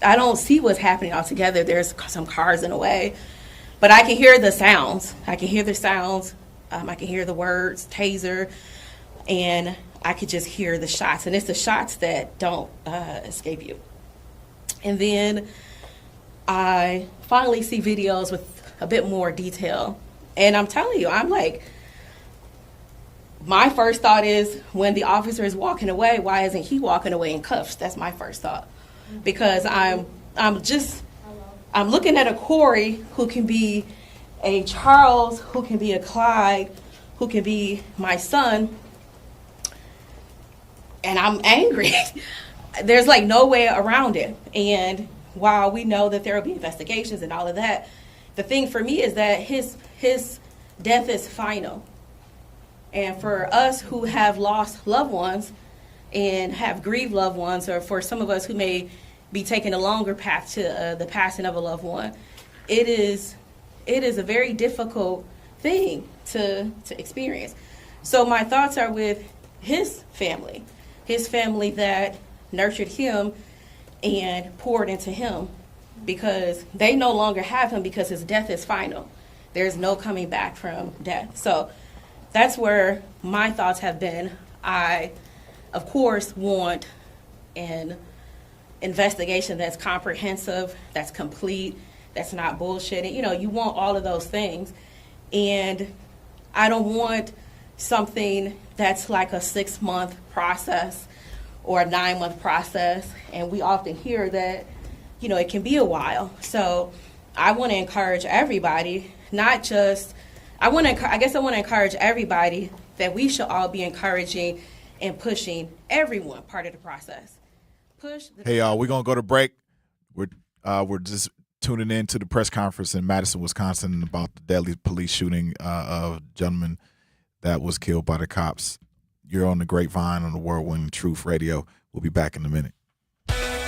I don't see what's happening altogether. There's some cars in the way, but I can hear the sounds. I can hear the words, taser, and I could just hear the shots. And it's the shots that don't escape you. And then I finally see videos with a bit more detail. And I'm telling you, I'm like, my first thought is, when the officer is walking away, why isn't he walking away in cuffs? That's my first thought. Because I'm looking at a Corey who can be a Charles, who can be a Clyde, who can be my son, and I'm angry. There's like no way around it. And while we know that there will be investigations and all of that, the thing for me is that his death is final. And for us who have lost loved ones and have grieved loved ones, or for some of us who may be taking a longer path to the passing of a loved one, it is a very difficult thing to experience. So my thoughts are with his family that nurtured him and poured into him, because they no longer have him, because his death is final. There's no coming back from death. So that's where my thoughts have been. I, of course, want an investigation that's comprehensive, that's complete, that's not bullshitting. You know, you want all of those things. And I don't want something that's like a 6-month process or a 9-month process. And we often hear that, you know, it can be a while. So I want to encourage everybody, not just, I want to encourage everybody that we should all be encouraging and pushing everyone part of the process. Hey, y'all, we're going to go to break. We're just tuning in to the press conference in Madison, Wisconsin about the deadly police shooting of a gentleman that was killed by the cops. You're on the Grapevine on the Whirlwind Truth Radio. We'll be back in a minute.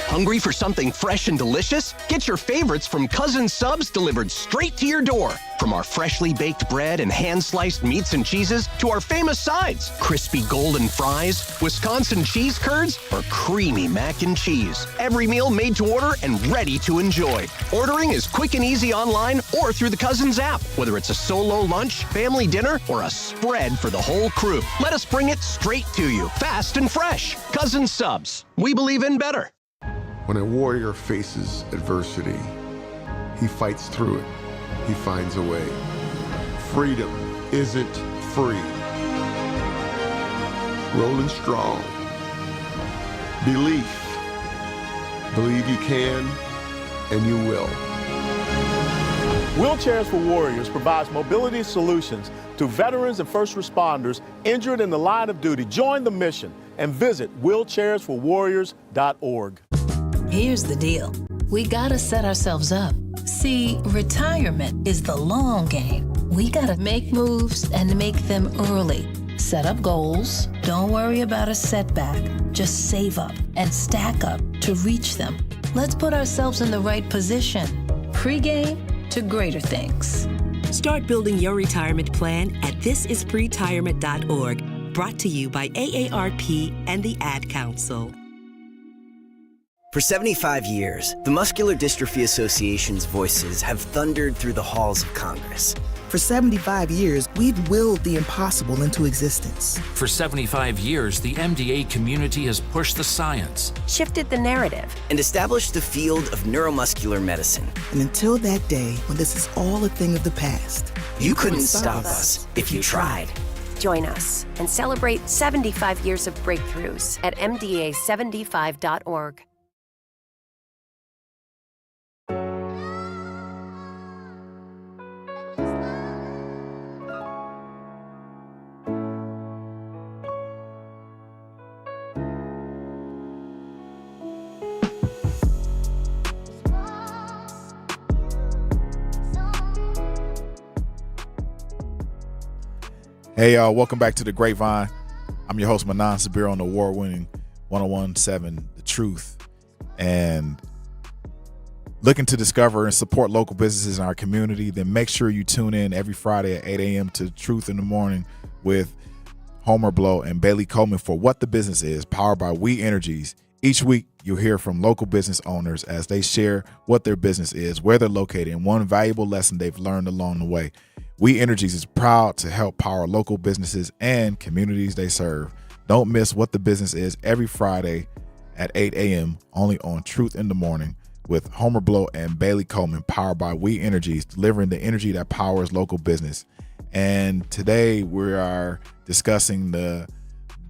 Hungry for something fresh and delicious? Get your favorites from Cousin Subs delivered straight to your door. From our freshly baked bread and hand-sliced meats and cheeses to our famous sides, crispy golden fries, Wisconsin cheese curds, or creamy mac and cheese. Every meal made to order and ready to enjoy. Ordering is quick and easy online or through the Cousins app, whether it's a solo lunch, family dinner, or a spread for the whole crew. Let us bring it straight to you, fast and fresh. Cousin Subs. We believe in better. When a warrior faces adversity, he fights through it. He finds a way. Freedom isn't free. Rolling strong. Belief. Believe you can, and you will. Wheelchairs for Warriors provides mobility solutions to veterans and first responders injured in the line of duty. Join the mission and visit wheelchairsforwarriors.org. Here's the deal. We gotta set ourselves up. See, retirement is the long game. We gotta make moves and make them early. Set up goals. Don't worry about a setback. Just save up and stack up to reach them. Let's put ourselves in the right position. Pre-game to greater things. Start building your retirement plan at thisispretirement.org. Brought to you by AARP and the Ad Council. For 75 years, the Muscular Dystrophy Association's voices have thundered through the halls of Congress. For 75 years, we've willed the impossible into existence. For 75 years, the MDA community has pushed the science, shifted the narrative, and established the field of neuromuscular medicine. And until that day, when this is all a thing of the past, you couldn't stop us if you tried. Join us and celebrate 75 years of breakthroughs at MDA75.org. Hey, y'all, welcome back to the Grapevine. I'm your host, Manan Sabir, on the award-winning 101.7 The Truth. And looking to discover and support local businesses in our community, then make sure you tune in every Friday at 8 a.m. to Truth in the Morning with Homer Blow and Bailey Coleman for What the Business Is, powered by We Energies. Each week, you'll hear from local business owners as they share what their business is, where they're located, and one valuable lesson they've learned along the way. We Energies is proud to help power local businesses and communities they serve. Don't miss What the Business Is every Friday at 8 a.m. only on Truth in the Morning with Homer Blow and Bailey Coleman, powered by We Energies, delivering the energy that powers local business. And today we are discussing the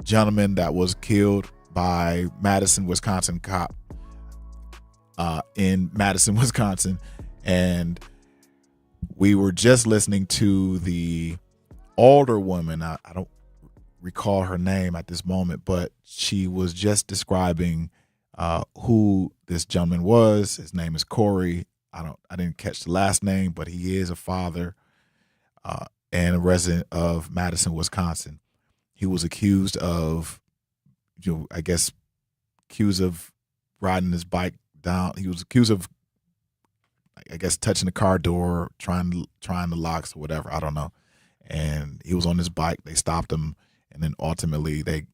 gentleman that was killed by Madison, Wisconsin cop in Madison, Wisconsin. And we were just listening to the older woman. I don't recall her name at this moment, but she was just describing who this gentleman was. His name is Corey. I didn't catch the last name, but he is a father and a resident of Madison, Wisconsin. He was accused of, accused of riding his bike down. He was accused of, touching the car door, trying the locks or whatever. I don't know. And he was on his bike. They stopped him, and then ultimately they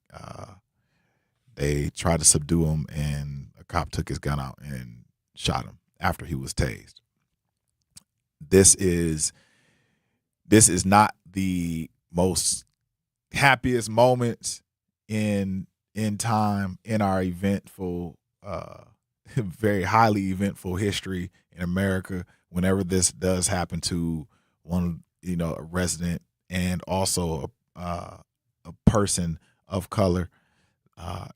tried to subdue him, and a cop took his gun out and shot him after he was tased. This is not the most happiest moments in time in our eventful, very highly eventful history in America. Whenever this does happen to one, a resident and also a person of color,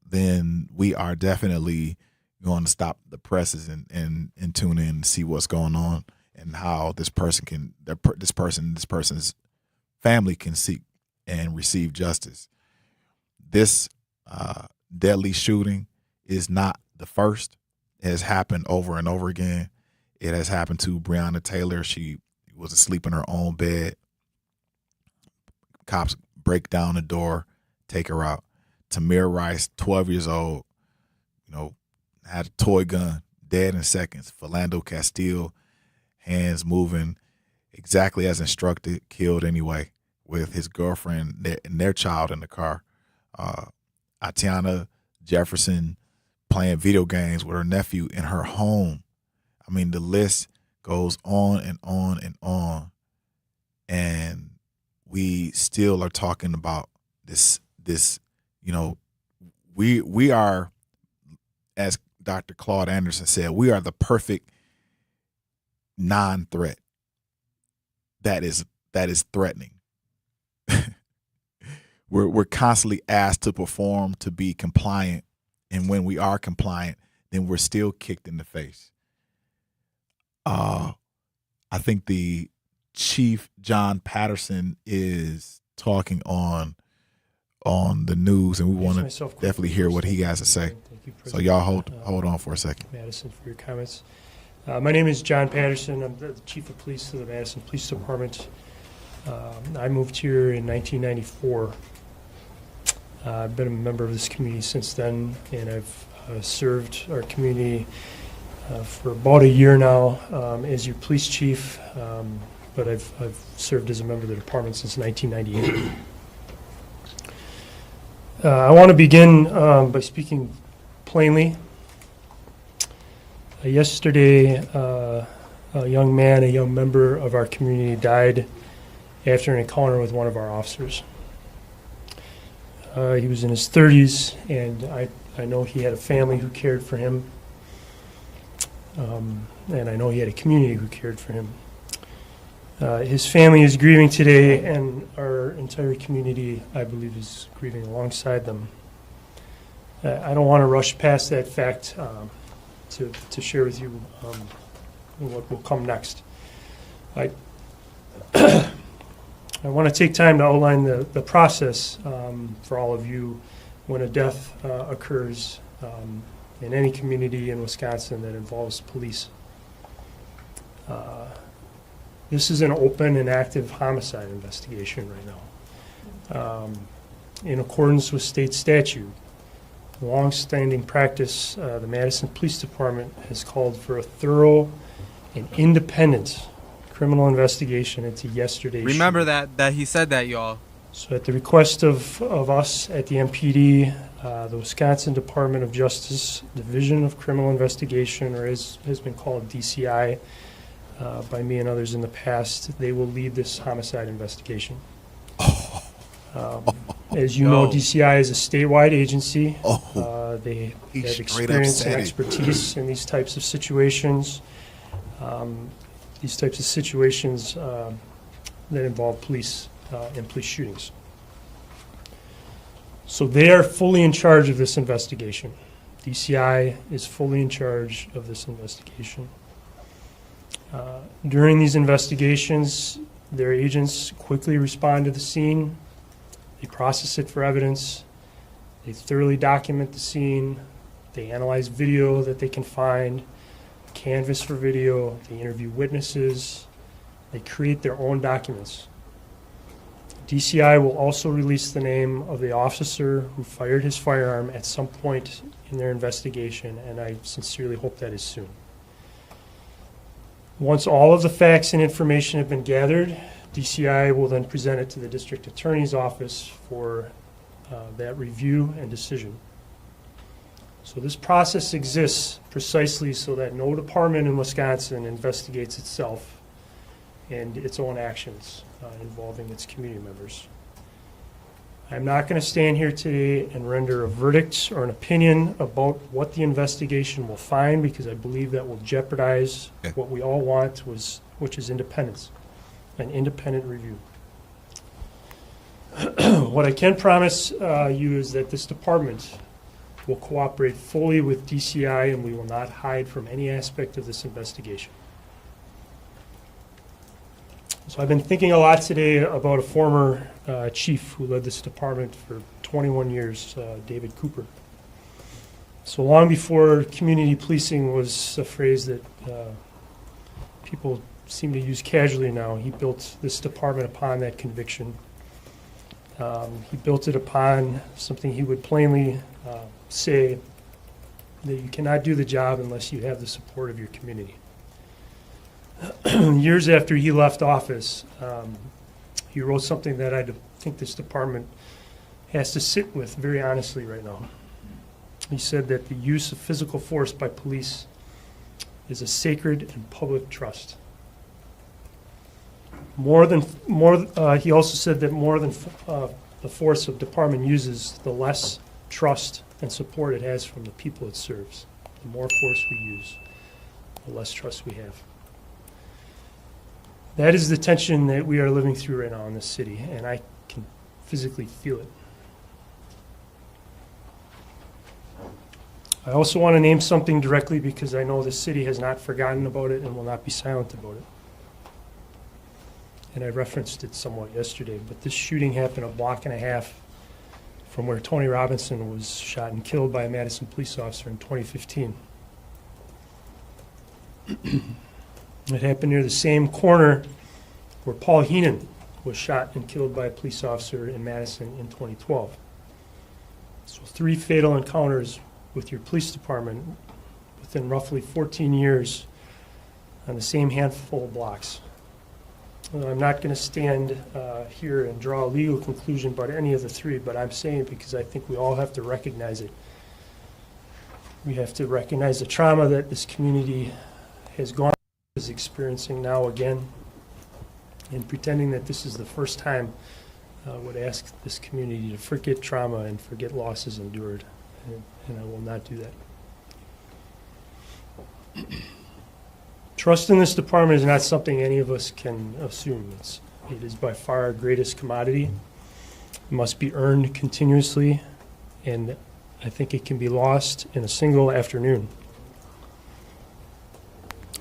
then we are definitely going to stop the presses and tune in and see what's going on and how this person's family can seek and receive justice. This deadly shooting is not the first. It has happened over and over again. It has happened to Breonna Taylor. She was asleep in her own bed. Cops break down the door, take her out. Tamir Rice, 12 years old, had a toy gun, dead in seconds. Philando Castile, hands moving exactly as instructed, killed anyway, with his girlfriend and their child in the car. Atiana Jefferson playing video games with her nephew in her home. I mean, the list goes on and on and on. And we still are talking about this, we are, as Dr. Claude Anderson said, we are the perfect non-threat that is threatening. We're constantly asked to perform, to be compliant, and when we are compliant, then we're still kicked in the face. I think the Chief John Patterson is talking on the news, and we want to definitely hear what he has to say. So y'all hold on for a second. Madison, for your comments. My name is John Patterson. I'm the Chief of Police of the Madison Police Department. I moved here in 1994. I've been a member of this community since then, and I've served our community for about a year now as your police chief, but I've served as a member of the department since 1998. I want to begin by speaking plainly. Yesterday, a young man, a young member of our community died after an encounter with one of our officers. He was in his 30s, and I know he had a family who cared for him, and I know he had a community who cared for him. His family is grieving today, and our entire community, I believe, is grieving alongside them. I don't want to rush past that fact to share with you what will come next. I want to take time to outline the process for all of you when a death occurs in any community in Wisconsin that involves police. This is an open and active homicide investigation right now. In accordance with state statute, long-standing practice, the Madison Police Department has called for a thorough and independent criminal investigation into yesterday's Remember that he said that, y'all. So at the request of us at the MPD, the Wisconsin Department of Justice Division of Criminal Investigation, or has been called DCI by me and others in the past, they will lead this homicide investigation. As you know, DCI is a statewide agency. They have experience and expertise in these types of situations. That involve police and police shootings. So they are fully in charge of this investigation. DCI is fully in charge of this investigation. During these investigations, their agents quickly respond to the scene. They process it for evidence. They thoroughly document the scene. They analyze video that they can find, canvas for video. They interview witnesses. They create their own documents. DCI will also release the name of the officer who fired his firearm at some point in their investigation, and I sincerely hope that is soon. Once all of the facts and information have been gathered, DCI will then present it to the district attorney's office for that review and decision. So this process exists precisely so that no department in Wisconsin investigates itself and its own actions involving its community members. I'm not going to stand here today and render a verdict or an opinion about what the investigation will find, because I believe that will jeopardize what we all want, which is independence, an independent review. What I can promise you is that this department will cooperate fully with DCI, and we will not hide from any aspect of this investigation. So I've been thinking a lot today about a former chief who led this department for 21 years, David Cooper. So long before community policing was a phrase that people seem to use casually now, he built this department upon that conviction. He built it upon something he would plainly say, that you cannot do the job unless you have the support of your community. Years after he left office, he wrote something that I think this department has to sit with very honestly right now. He said that the use of physical force by police is a sacred and public trust. He also said that more than the force a department uses, the less trust and support it has from the people it serves. The more force we use, the less trust we have. That is the tension that we are living through right now in this city, and I can physically feel it. I also want to name something directly because I know the city has not forgotten about it and will not be silent about it. And I referenced it somewhat yesterday, but this shooting happened a block and a half from where Tony Robinson was shot and killed by a Madison police officer in 2015. It happened near the same corner where Paul Heenan was shot and killed by a police officer in Madison in 2012. So 3 fatal encounters with your police department within roughly 14 years on the same handful of blocks. I'm not going to stand here and draw a legal conclusion about any of the 3, but I'm saying it because I think we all have to recognize it. We have to recognize the trauma that this community has gone through, is experiencing now again, and pretending that this is the first time would ask this community to forget trauma and forget losses endured, and I will not do that. Trust in this department is not something any of us can assume. It is by far our greatest commodity. It must be earned continuously, and I think it can be lost in a single afternoon.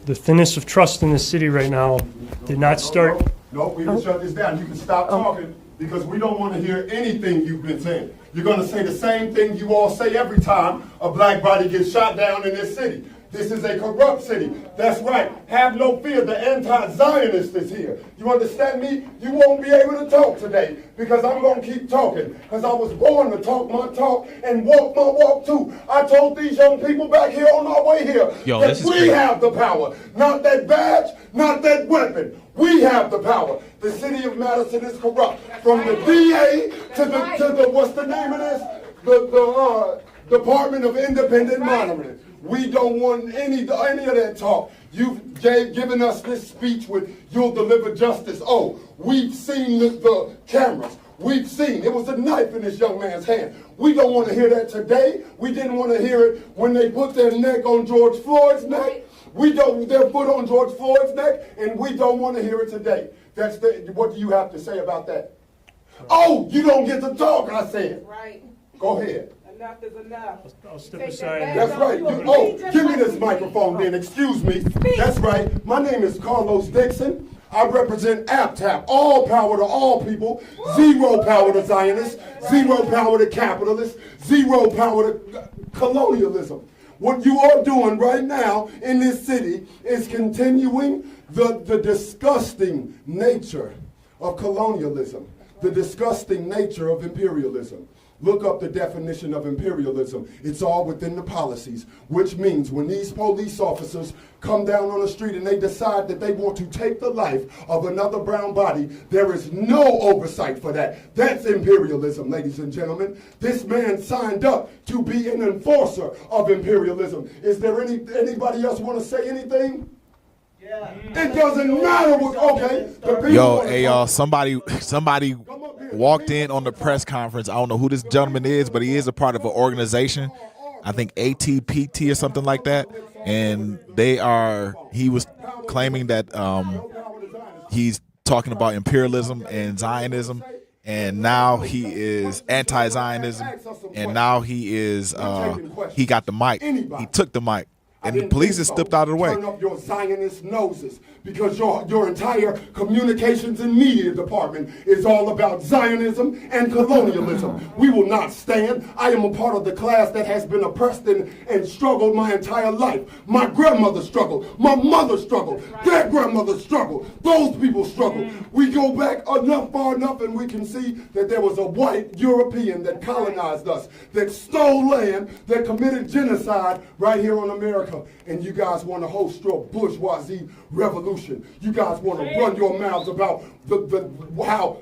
The thinness of trust in this city right now did not start. No, we can shut this down. You can stop talking because we don't want to hear anything you've been saying. You're going to say the same thing you all say every time a black body gets shot down in this city. This is a corrupt city. That's right. Have no fear. The anti-Zionist is here. You understand me? You won't be able to talk today because I'm going to keep talking because I was born to talk my talk and walk my walk too. I told these young people back here on our way here that we have the power. Not that badge, not that weapon. We have the power. The city of Madison is corrupt. From the DA to the what's the name of this? The Department of Independent Monitoring. We don't want any of that talk. You've given us this speech with "you'll deliver justice." Oh, we've seen the cameras. We've seen it was a knife in this young man's hand. We don't want to hear that today. We didn't want to hear it when they put their neck on George Floyd's neck. Their foot on George Floyd's neck, and we don't want to hear it today. What do you have to say about that? Oh, you don't get to talk, I said. Right. Go ahead. Enough is enough. I'll step aside. That's right. Give me this microphone then. Excuse me. That's right. My name is Carlos Dixon. I represent APTAP. All power to all people. Zero power to Zionists. Zero power to capitalists. Zero power to colonialism. What you are doing right now in this city is continuing the disgusting nature of colonialism, the disgusting nature of imperialism. Look up the definition of imperialism. It's all within the policies, which means when these police officers come down on the street and they decide that they want to take the life of another brown body, there is no oversight for that. That's imperialism, ladies and gentlemen. This man signed up to be an enforcer of imperialism. Is there anybody else want to say anything? Yeah. It doesn't matter what, okay. Y'all, somebody walked in on the press conference. I don't know who this gentleman is, but he is a part of an organization, I think ATPT or something like that. And he was claiming that he's talking about imperialism and Zionism, and now he is anti-Zionism, and now he is he got the mic. He took the mic. And the police has stepped out of the way. Turn up your Zionist noses because your entire communications and media department is all about Zionism and colonialism. We will not stand. I am a part of the class that has been oppressed and struggled my entire life. My grandmother struggled. My mother struggled. Their grandmother struggled. Those people struggled. We go back far enough and we can see that there was a white European that colonized us, that stole land, that committed genocide right here on America. And you guys want to host your bourgeoisie revolution. You guys want to run your mouths about how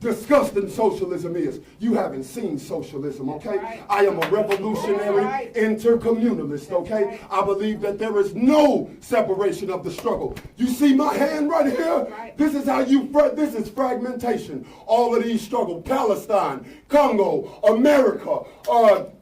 disgusting socialism is. You haven't seen socialism, okay? I am a revolutionary intercommunalist, okay? I believe that there is no separation of the struggle. You see my hand right here? This is how this is fragmentation. All of these struggles, Palestine, Congo, America,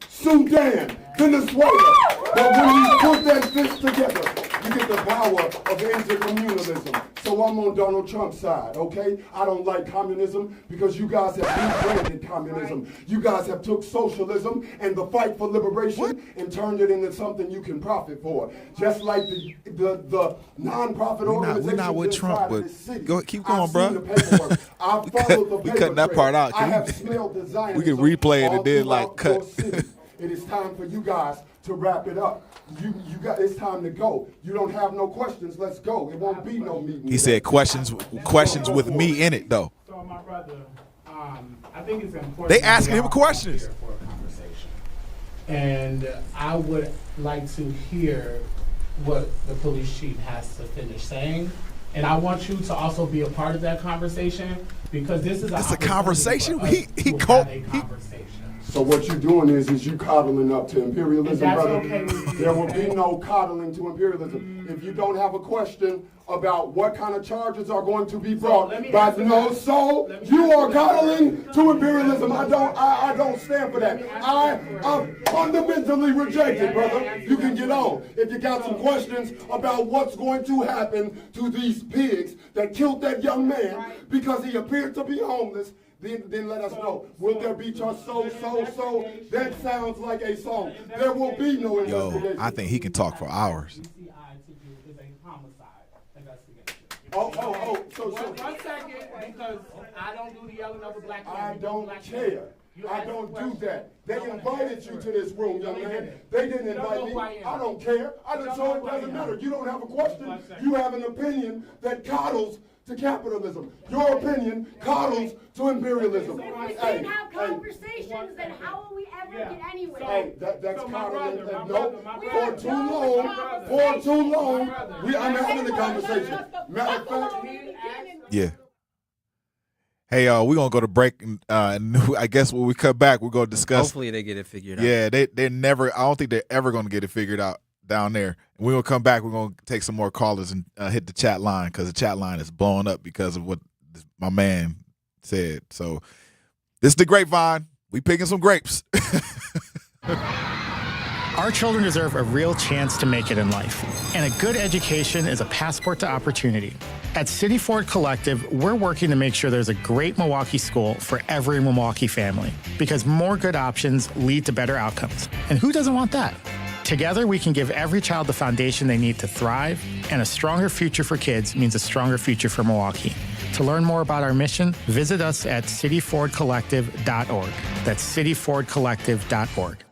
Sudan, Venezuela. But when you put that fist together, you get the power of intercommunalism. So I'm on Donald Trump's side, okay? I don't like communism because you guys have rebranded communism. You guys have took socialism and the fight for liberation and turned it into something you can profit for. Just like the non-profit organizations. We're not with Trump, but keep going, bro. We cutting that part out. I have smelled the Zionism. We can replay it and then like cut. It is time for you guys to wrap it up. It's time to go. You don't have no questions. Let's go. It won't be no meeting. He said questions with me in it though. So my brother, I think it's important. They asking him questions. For a conversation. And I would like to hear what the police chief has to finish saying. And I want you to also be a part of that conversation because this is a conversation. So what you're doing is you coddling up to imperialism, brother. Okay. There will be no coddling to imperialism. If you don't have a question about what kind of charges are going to be brought, you are coddling to imperialism. I don't stand for that. I'm fundamentally rejected, brother. You can get on. If you got some questions about what's going to happen to these pigs that killed that young man because he appeared to be homeless, then let us know. Will there be just so? That sounds like a song. There will be no investigation. I think he can talk for hours. So 1 second, because I don't do the yelling of a black man. I don't care. I don't do that. They invited you to this room, young man. They didn't invite me. I don't care. So it doesn't matter. You don't have a question. You have an opinion that coddles to capitalism. Your opinion coddles to imperialism. If we can't have conversations, then how will we ever get anywhere? Hey, that's coddling. No, for too long, I'm having a conversation. Matter of fact, Yeah. Hey, we're going to go to break, and I guess when we come back, we're going to discuss. Hopefully they get it figured out. Yeah, they're never, I don't think they're ever going to get it figured out down there. And we're going to come back, we're going to take some more callers and hit the chat line, because the chat line is blowing up because of what my man said. So this is the Grapevine. We picking some grapes. Our children deserve a real chance to make it in life, and a good education is a passport to opportunity. At City Ford Collective, we're working to make sure there's a great Milwaukee school for every Milwaukee family, because more good options lead to better outcomes. And who doesn't want that? Together, we can give every child the foundation they need to thrive, and a stronger future for kids means a stronger future for Milwaukee. To learn more about our mission, visit us at cityfordcollective.org. That's cityfordcollective.org.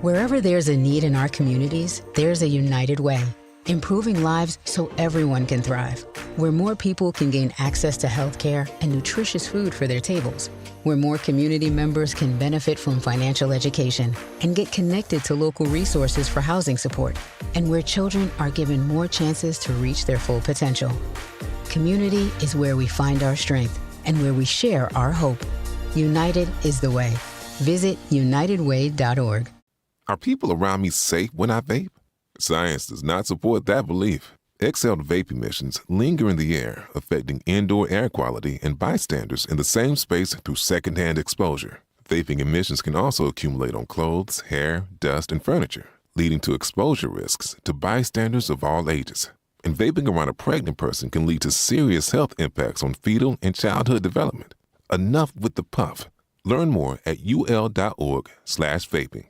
Wherever there's a need in our communities, there's a united way, improving lives so everyone can thrive. Where more people can gain access to healthcare and nutritious food for their tables. Where more community members can benefit from financial education and get connected to local resources for housing support. And where children are given more chances to reach their full potential. Community is where we find our strength and where we share our hope. United is the way. Visit unitedway.org. Are people around me safe when I vape? Science does not support that belief. Exhaled vape emissions linger in the air, affecting indoor air quality and bystanders in the same space through secondhand exposure. Vaping emissions can also accumulate on clothes, hair, dust, and furniture, leading to exposure risks to bystanders of all ages. And vaping around a pregnant person can lead to serious health impacts on fetal and childhood development. Enough with the puff. Learn more at ul.org/vaping.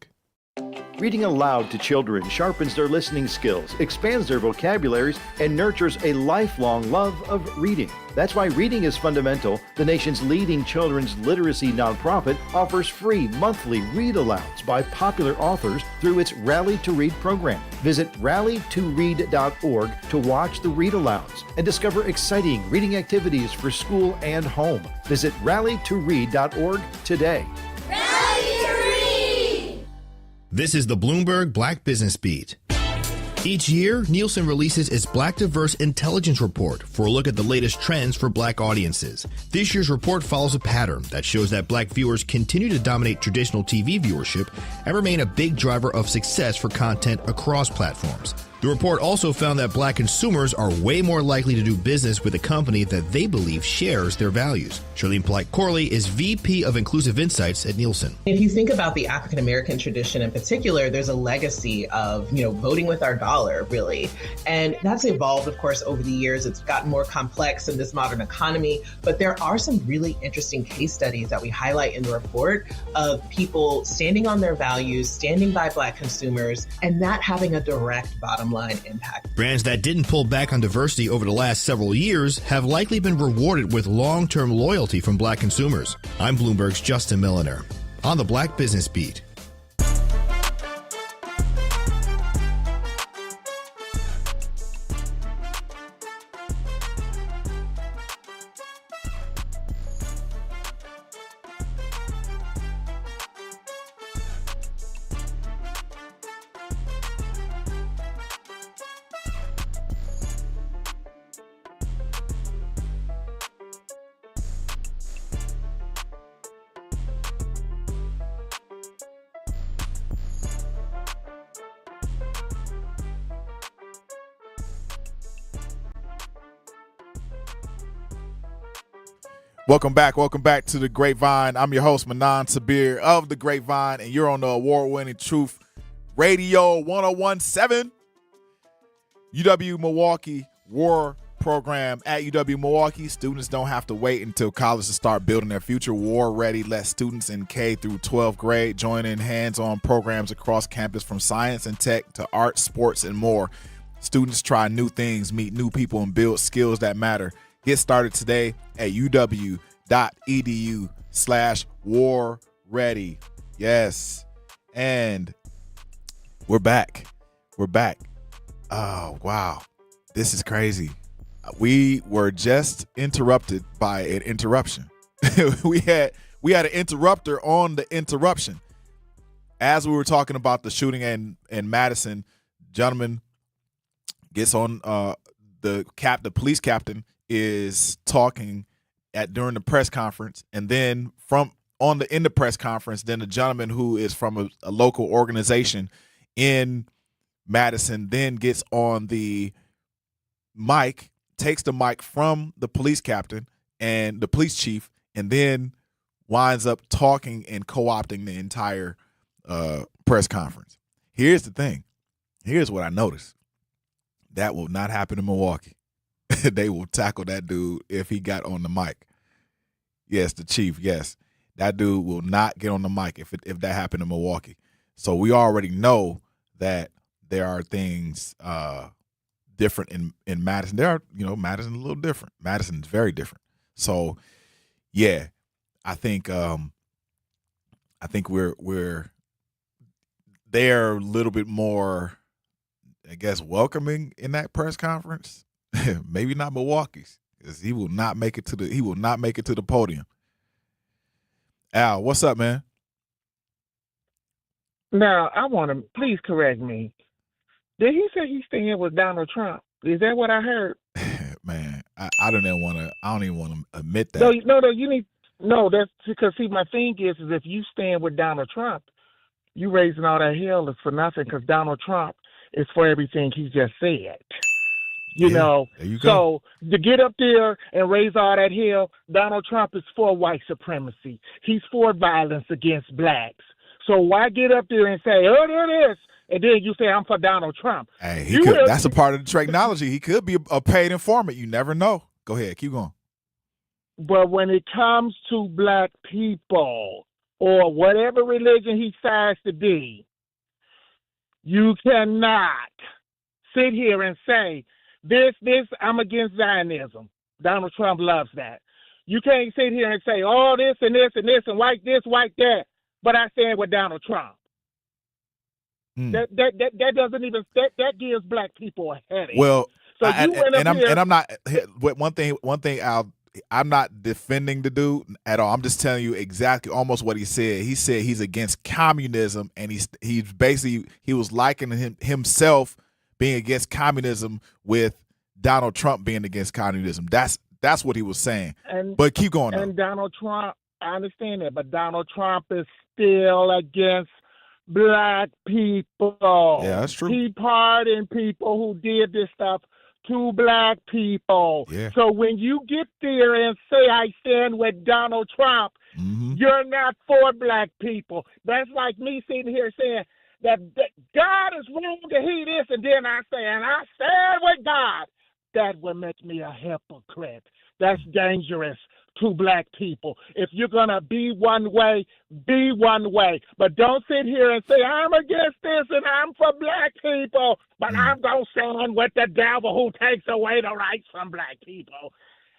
Reading aloud to children sharpens their listening skills, expands their vocabularies, and nurtures a lifelong love of reading. That's why Reading is Fundamental, the nation's leading children's literacy nonprofit, offers free monthly read-alouds by popular authors through its Rally to Read program. Visit rallytoread.org to watch the read-alouds and discover exciting reading activities for school and home. Visit rallytoread.org today. This is the Bloomberg Black Business Beat. Each year, Nielsen releases its Black Diverse Intelligence Report for a look at the latest trends for Black audiences. This year's report follows a pattern that shows that Black viewers continue to dominate traditional TV viewership and remain a big driver of success for content across platforms. The report also found that Black consumers are way more likely to do business with a company that they believe shares their values. Charlene Polite-Corley is VP of Inclusive Insights at Nielsen. If you think about the African American tradition in particular, there's a legacy of, voting with our dollar, really. And that's evolved, of course, over the years. It's gotten more complex in this modern economy. But there are some really interesting case studies that we highlight in the report of people standing on their values, standing by Black consumers, and that having a direct bottom line impact. Brands that didn't pull back on diversity over the last several years have likely been rewarded with long-term loyalty from Black consumers. I'm Bloomberg's Justin Milliner on the Black Business Beat. Welcome back to the Grapevine. I'm your host, Manan Sabir of the Grapevine, and you're on the award-winning Truth Radio 1017, UW Milwaukee War Program. At UW Milwaukee, students don't have to wait until college to start building their future. War Ready lets students in K through 12th grade join in hands-on programs across campus, from science and tech to art, sports, and more. Students try new things, meet new people, and build skills that matter. Get started today at uw.edu/warready. ready. Yes. And we're back. We're back. Oh, wow. This is crazy. We were just interrupted by an interruption. we had an interrupter on the interruption. As we were talking about the shooting in Madison, gentleman gets on the police captain is talking during the press conference, and then in the press conference, then the gentleman who is from a local organization in Madison then gets on the mic, takes the mic from the police captain and the police chief, and then winds up talking and co-opting the entire press conference. Here's the thing. Here's what I noticed. That will not happen in Milwaukee. They will tackle that dude if he got on the mic. Yes, the chief, yes. That dude will not get on the mic if that happened in Milwaukee. So we already know that there are things different in Madison. Madison's a little different. Madison's very different. So, yeah, I think we're they're a little bit more, I guess, welcoming in that press conference. Maybe not Milwaukee's, because he will not make it to the podium. Al, what's up, man? Now, I want to, please correct me. Did he say he's staying with Donald Trump? Is that what I heard? Man, I don't even want to admit that. That's because, see, my thing is if you stand with Donald Trump, you raising all that hell is for nothing, because Donald Trump is for everything he just said. You know, there you go. So to get up there and raise all that hell, Donald Trump is for white supremacy. He's for violence against blacks. So why get up there and say, oh, there it is, and then you say, I'm for Donald Trump? Hey, that's a part of the technology. He could be a paid informant. You never know. Go ahead. Keep going. But when it comes to black people or whatever religion he decides to be, you cannot sit here and say, this, I'm against Zionism. Donald Trump loves that. You can't sit here and say, oh, this and this and this and white this, white that, but I stand with Donald Trump. That doesn't even, that gives black people a headache. Well, so I'm not, one thing I'm not defending the dude at all. I'm just telling you exactly almost what he said. He said he's against communism, and he was likening himself being against communism with Donald Trump being against communism. That's what he was saying. But keep going. And Donald Trump, I understand that, but Donald Trump is still against black people. Yeah, that's true. He pardoned people who did this stuff to black people. Yeah. So when you get there and say, I stand with Donald Trump, you're not for black people. That's like me sitting here saying that God is wrong to hear this, and then I say, and I stand with God. That would make me a hypocrite. That's dangerous to black people. If you're going to be one way, be one way. But don't sit here and say, I'm against this and I'm for black people, but I'm going to stand with the devil who takes away the rights from black people.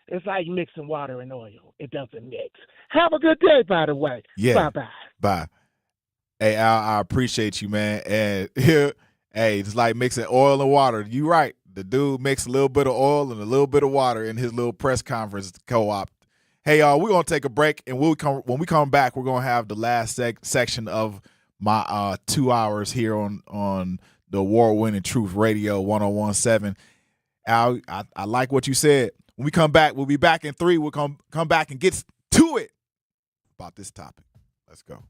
It's like mixing water and oil. It doesn't mix. Have a good day, by the way. Yeah. Bye-bye. Bye. Hey, Al, I appreciate you, man. And hey, it's like mixing oil and water. You right. The dude mixed a little bit of oil and a little bit of water in his little press conference co-op. Hey, y'all, we're going to take a break, and when we come back, we're going to have the last section of my 2 hours here on the award-winning Truth Radio 101.7. Al, I like what you said. When we come back, we'll be back in 3. We'll come back and get to it about this topic. Let's go.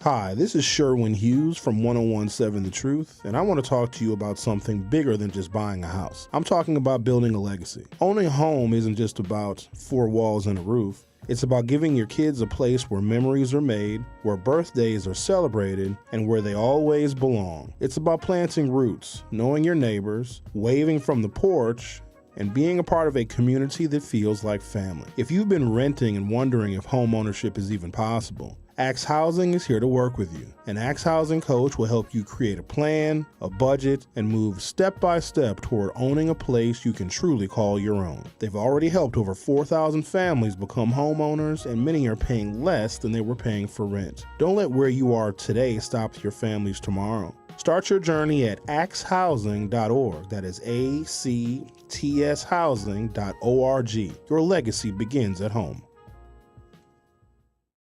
Hi, this is Sherwin Hughes from 101.7 The Truth, and I want to talk to you about something bigger than just buying a house. I'm talking about building a legacy. Owning a home isn't just about 4 walls and a roof. It's about giving your kids a place where memories are made, where birthdays are celebrated, and where they always belong. It's about planting roots, knowing your neighbors, waving from the porch, and being a part of a community that feels like family. If you've been renting and wondering if home ownership is even possible, Axe Housing is here to work with you. An Axe Housing coach will help you create a plan, a budget, and move step by step toward owning a place you can truly call your own. They've already helped over 4,000 families become homeowners, and many are paying less than they were paying for rent. Don't let where you are today stop your family's tomorrow. Start your journey at axhousing.org. That is ACTS housing.org. Your legacy begins at home.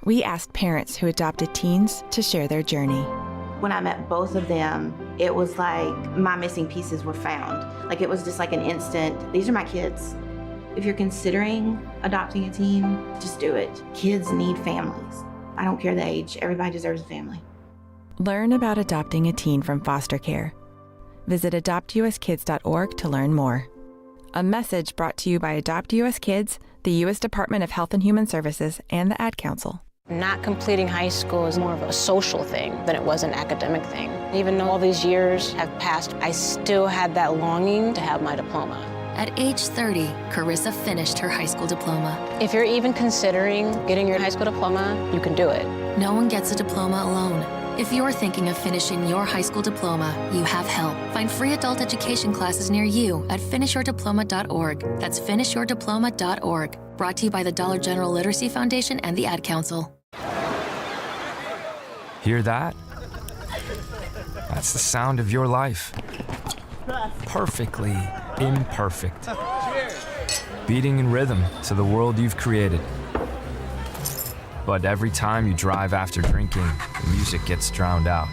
We asked parents who adopted teens to share their journey. When I met both of them, it was like my missing pieces were found. Like it was just like an instant, these are my kids. If you're considering adopting a teen, just do it. Kids need families. I don't care the age, everybody deserves a family. Learn about adopting a teen from foster care. Visit adoptuskids.org to learn more. A message brought to you by Adopt US Kids, the U.S. Department of Health and Human Services, and the Ad Council. Not completing high school is more of a social thing than it was an academic thing. Even though all these years have passed, I still had that longing to have my diploma. At age 30, Carissa finished her high school diploma. If you're even considering getting your high school diploma, you can do it. No one gets a diploma alone. If you're thinking of finishing your high school diploma, you have help. Find free adult education classes near you at finishyourdiploma.org. That's finishyourdiploma.org. Brought to you by the Dollar General Literacy Foundation and the Ad Council. Hear that? That's the sound of your life. Perfectly imperfect. Beating in rhythm to the world you've created. But every time you drive after drinking, the music gets drowned out.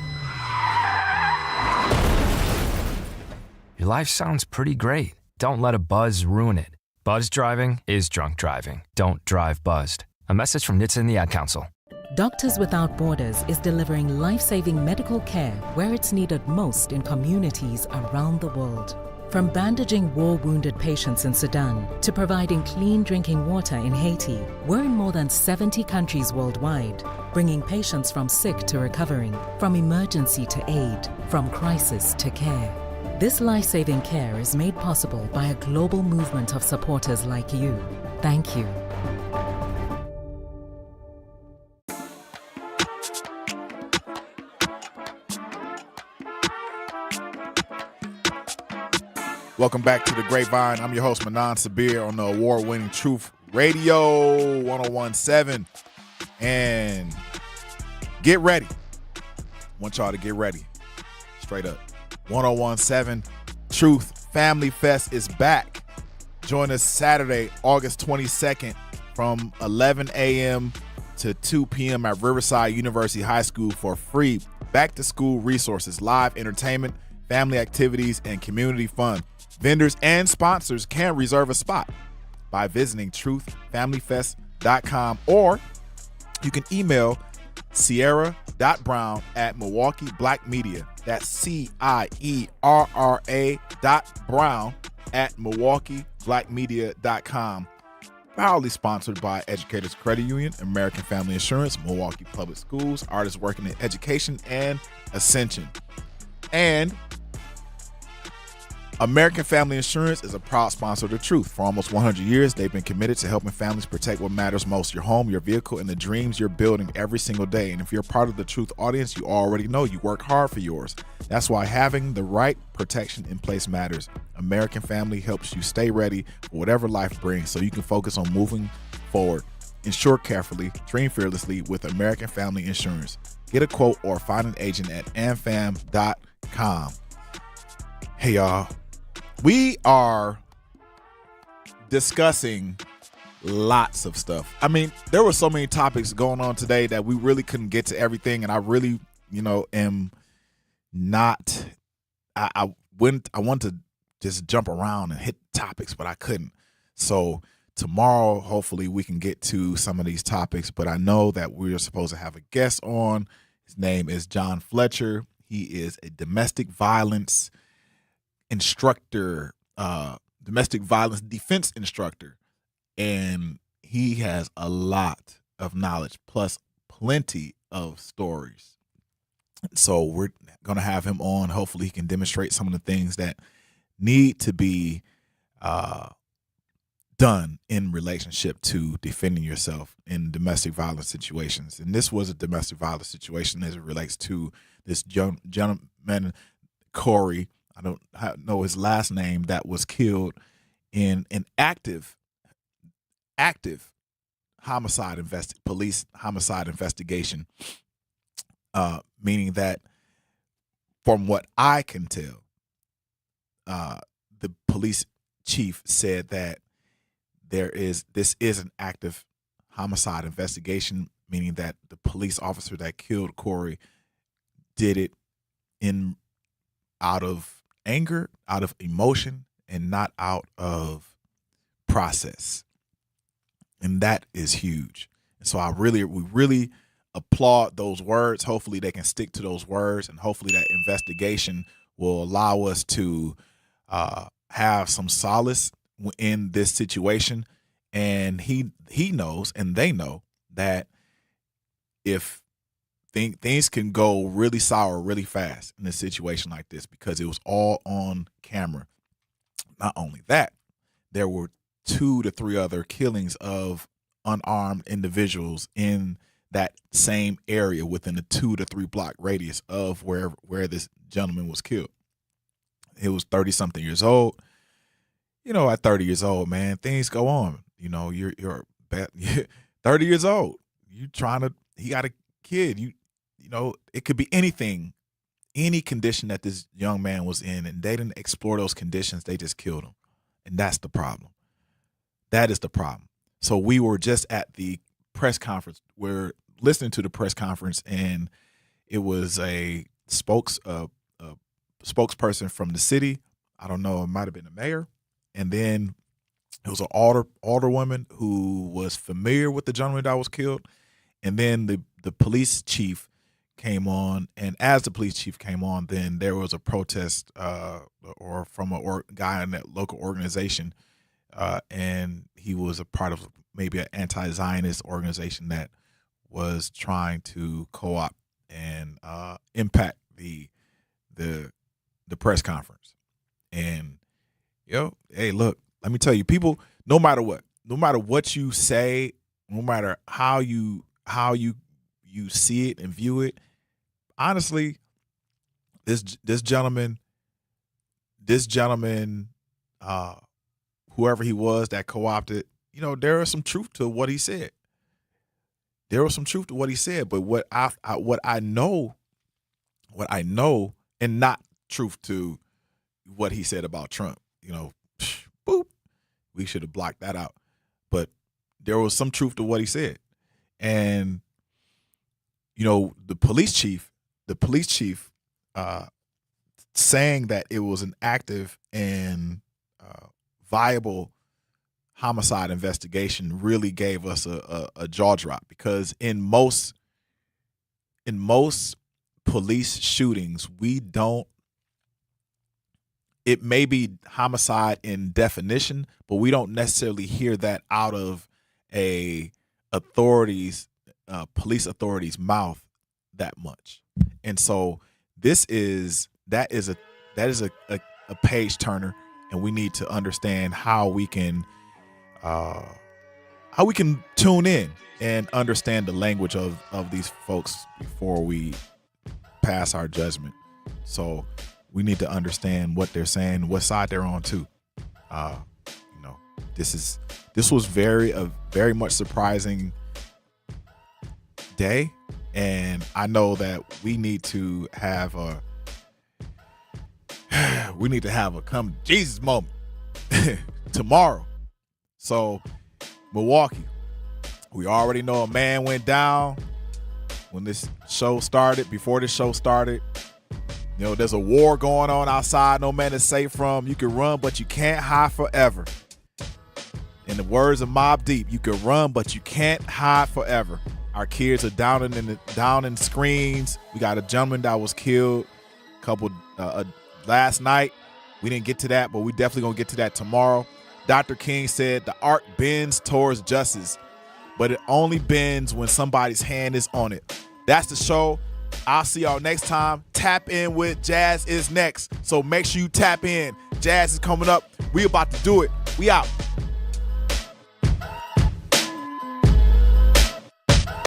Your life sounds pretty great. Don't let a buzz ruin it. Buzz driving is drunk driving. Don't drive buzzed. A message from NHTSA and the Ad Council. Doctors Without Borders is delivering life-saving medical care where it's needed most in communities around the world. From bandaging war-wounded patients in Sudan to providing clean drinking water in Haiti, we're in more than 70 countries worldwide, bringing patients from sick to recovering, from emergency to aid, from crisis to care. This life-saving care is made possible by a global movement of supporters like you. Thank you. Welcome back to the Grapevine. I'm your host, Manan Sabir, on the award-winning Truth Radio 1017. And get ready. I want y'all to get ready. Straight up. 1017 Truth Family Fest is back. Join us Saturday, August 22nd from 11 a.m. to 2 p.m. at Riverside University High School for free back-to-school resources, live entertainment, family activities, and community fun. Vendors and sponsors can reserve a spot by visiting truthfamilyfest.com, or you can email Sierra.Brown@MilwaukeeBlackMedia. That's Sierra.Brown@MilwaukeeBlackMedia.com. Proudly sponsored by Educators Credit Union, American Family Insurance, Milwaukee Public Schools, Artists Working in Education, and Ascension. And American Family Insurance is a proud sponsor of The Truth. For almost 100 years, they've been committed to helping families protect what matters most, your home, your vehicle, and the dreams you're building every single day. And if you're part of the Truth audience, you already know you work hard for yours. That's why having the right protection in place matters. American Family helps you stay ready for whatever life brings so you can focus on moving forward. Insure carefully, dream fearlessly with American Family Insurance. Get a quote or find an agent at amfam.com. Hey, y'all. We are discussing lots of stuff. I mean, there were so many topics going on today that we really couldn't get to everything. And I really, am not, I wanted to just jump around and hit topics, but I couldn't. So tomorrow, hopefully we can get to some of these topics, but I know that we're supposed to have a guest on. His name is John Fletcher. He is a domestic violence instructor, domestic violence defense instructor, and he has a lot of knowledge plus plenty of stories. So we're going to have him on. Hopefully he can demonstrate some of the things that need to be done in relationship to defending yourself in domestic violence situations. And this was a domestic violence situation as it relates to this gentleman, Corey, I don't know his last name, that was killed in an active police homicide investigation, meaning that from what I can tell, the police chief said that this is an active homicide investigation, meaning that the police officer that killed Corey did it out of anger, out of emotion, and not out of process. And that is huge. And so we really applaud those words. Hopefully they can stick to those words, and hopefully that investigation will allow us to have some solace in this situation. And he knows, and they know, that if things can go really sour really fast in a situation like this, because it was all on camera. Not only that, there were 2 to 3 other killings of unarmed individuals in that same area within a 2 to 3 block radius of where this gentleman was killed. He was 30-something years old. You know, at 30 years old, man, things go on. You know, you're 30 years old. He got a kid. You know, it could be anything, any condition that this young man was in, and they didn't explore those conditions. They just killed him. And that's the problem. That is the problem. So we were just at the press conference. We're listening to the press conference, and it was a spokesperson from the city. I don't know, it might have been the mayor. And then it was an alderwoman who was familiar with the gentleman that was killed. And then the police chief came on. And as the police chief came on, then there was a protest or from a guy in that local organization. And he was a part of maybe an anti-Zionist organization that was trying to co-opt and impact the press conference. And hey, look, let me tell you, people, no matter what you say, no matter how you see it and view it, honestly, this gentleman, whoever he was that co-opted, there was some truth to what he said. But what I know, and not truth to what he said about Trump, boop, we should have blocked that out. But there was some truth to what he said. And, the police chief saying that it was an active and viable homicide investigation really gave us a jaw drop, because in most police shootings, it may be homicide in definition, but we don't necessarily hear that out of a police authority's mouth that much. And so that is a page turner, and we need to understand how we can tune in and understand the language of these folks before we pass our judgment. So we need to understand what they're saying, what side they're on too. This was very much surprising day, and I know that we need to have a come Jesus moment tomorrow. So Milwaukee, we already know a man went down when this show started. Before this show started, there's a war going on outside. No man is safe from. You can run, but you can't hide forever. In the words of Mobb Deep, you can run, but you can't hide forever. Our kids are down in screens. We got a gentleman that was killed last night. We didn't get to that, but we definitely gonna get to that tomorrow. Dr. King said the arc bends towards justice, but it only bends when somebody's hand is on it. That's the show. I'll see y'all next time. Tap in with Jazz is next, so make sure you tap in. Jazz is coming up. We about to do it. We out.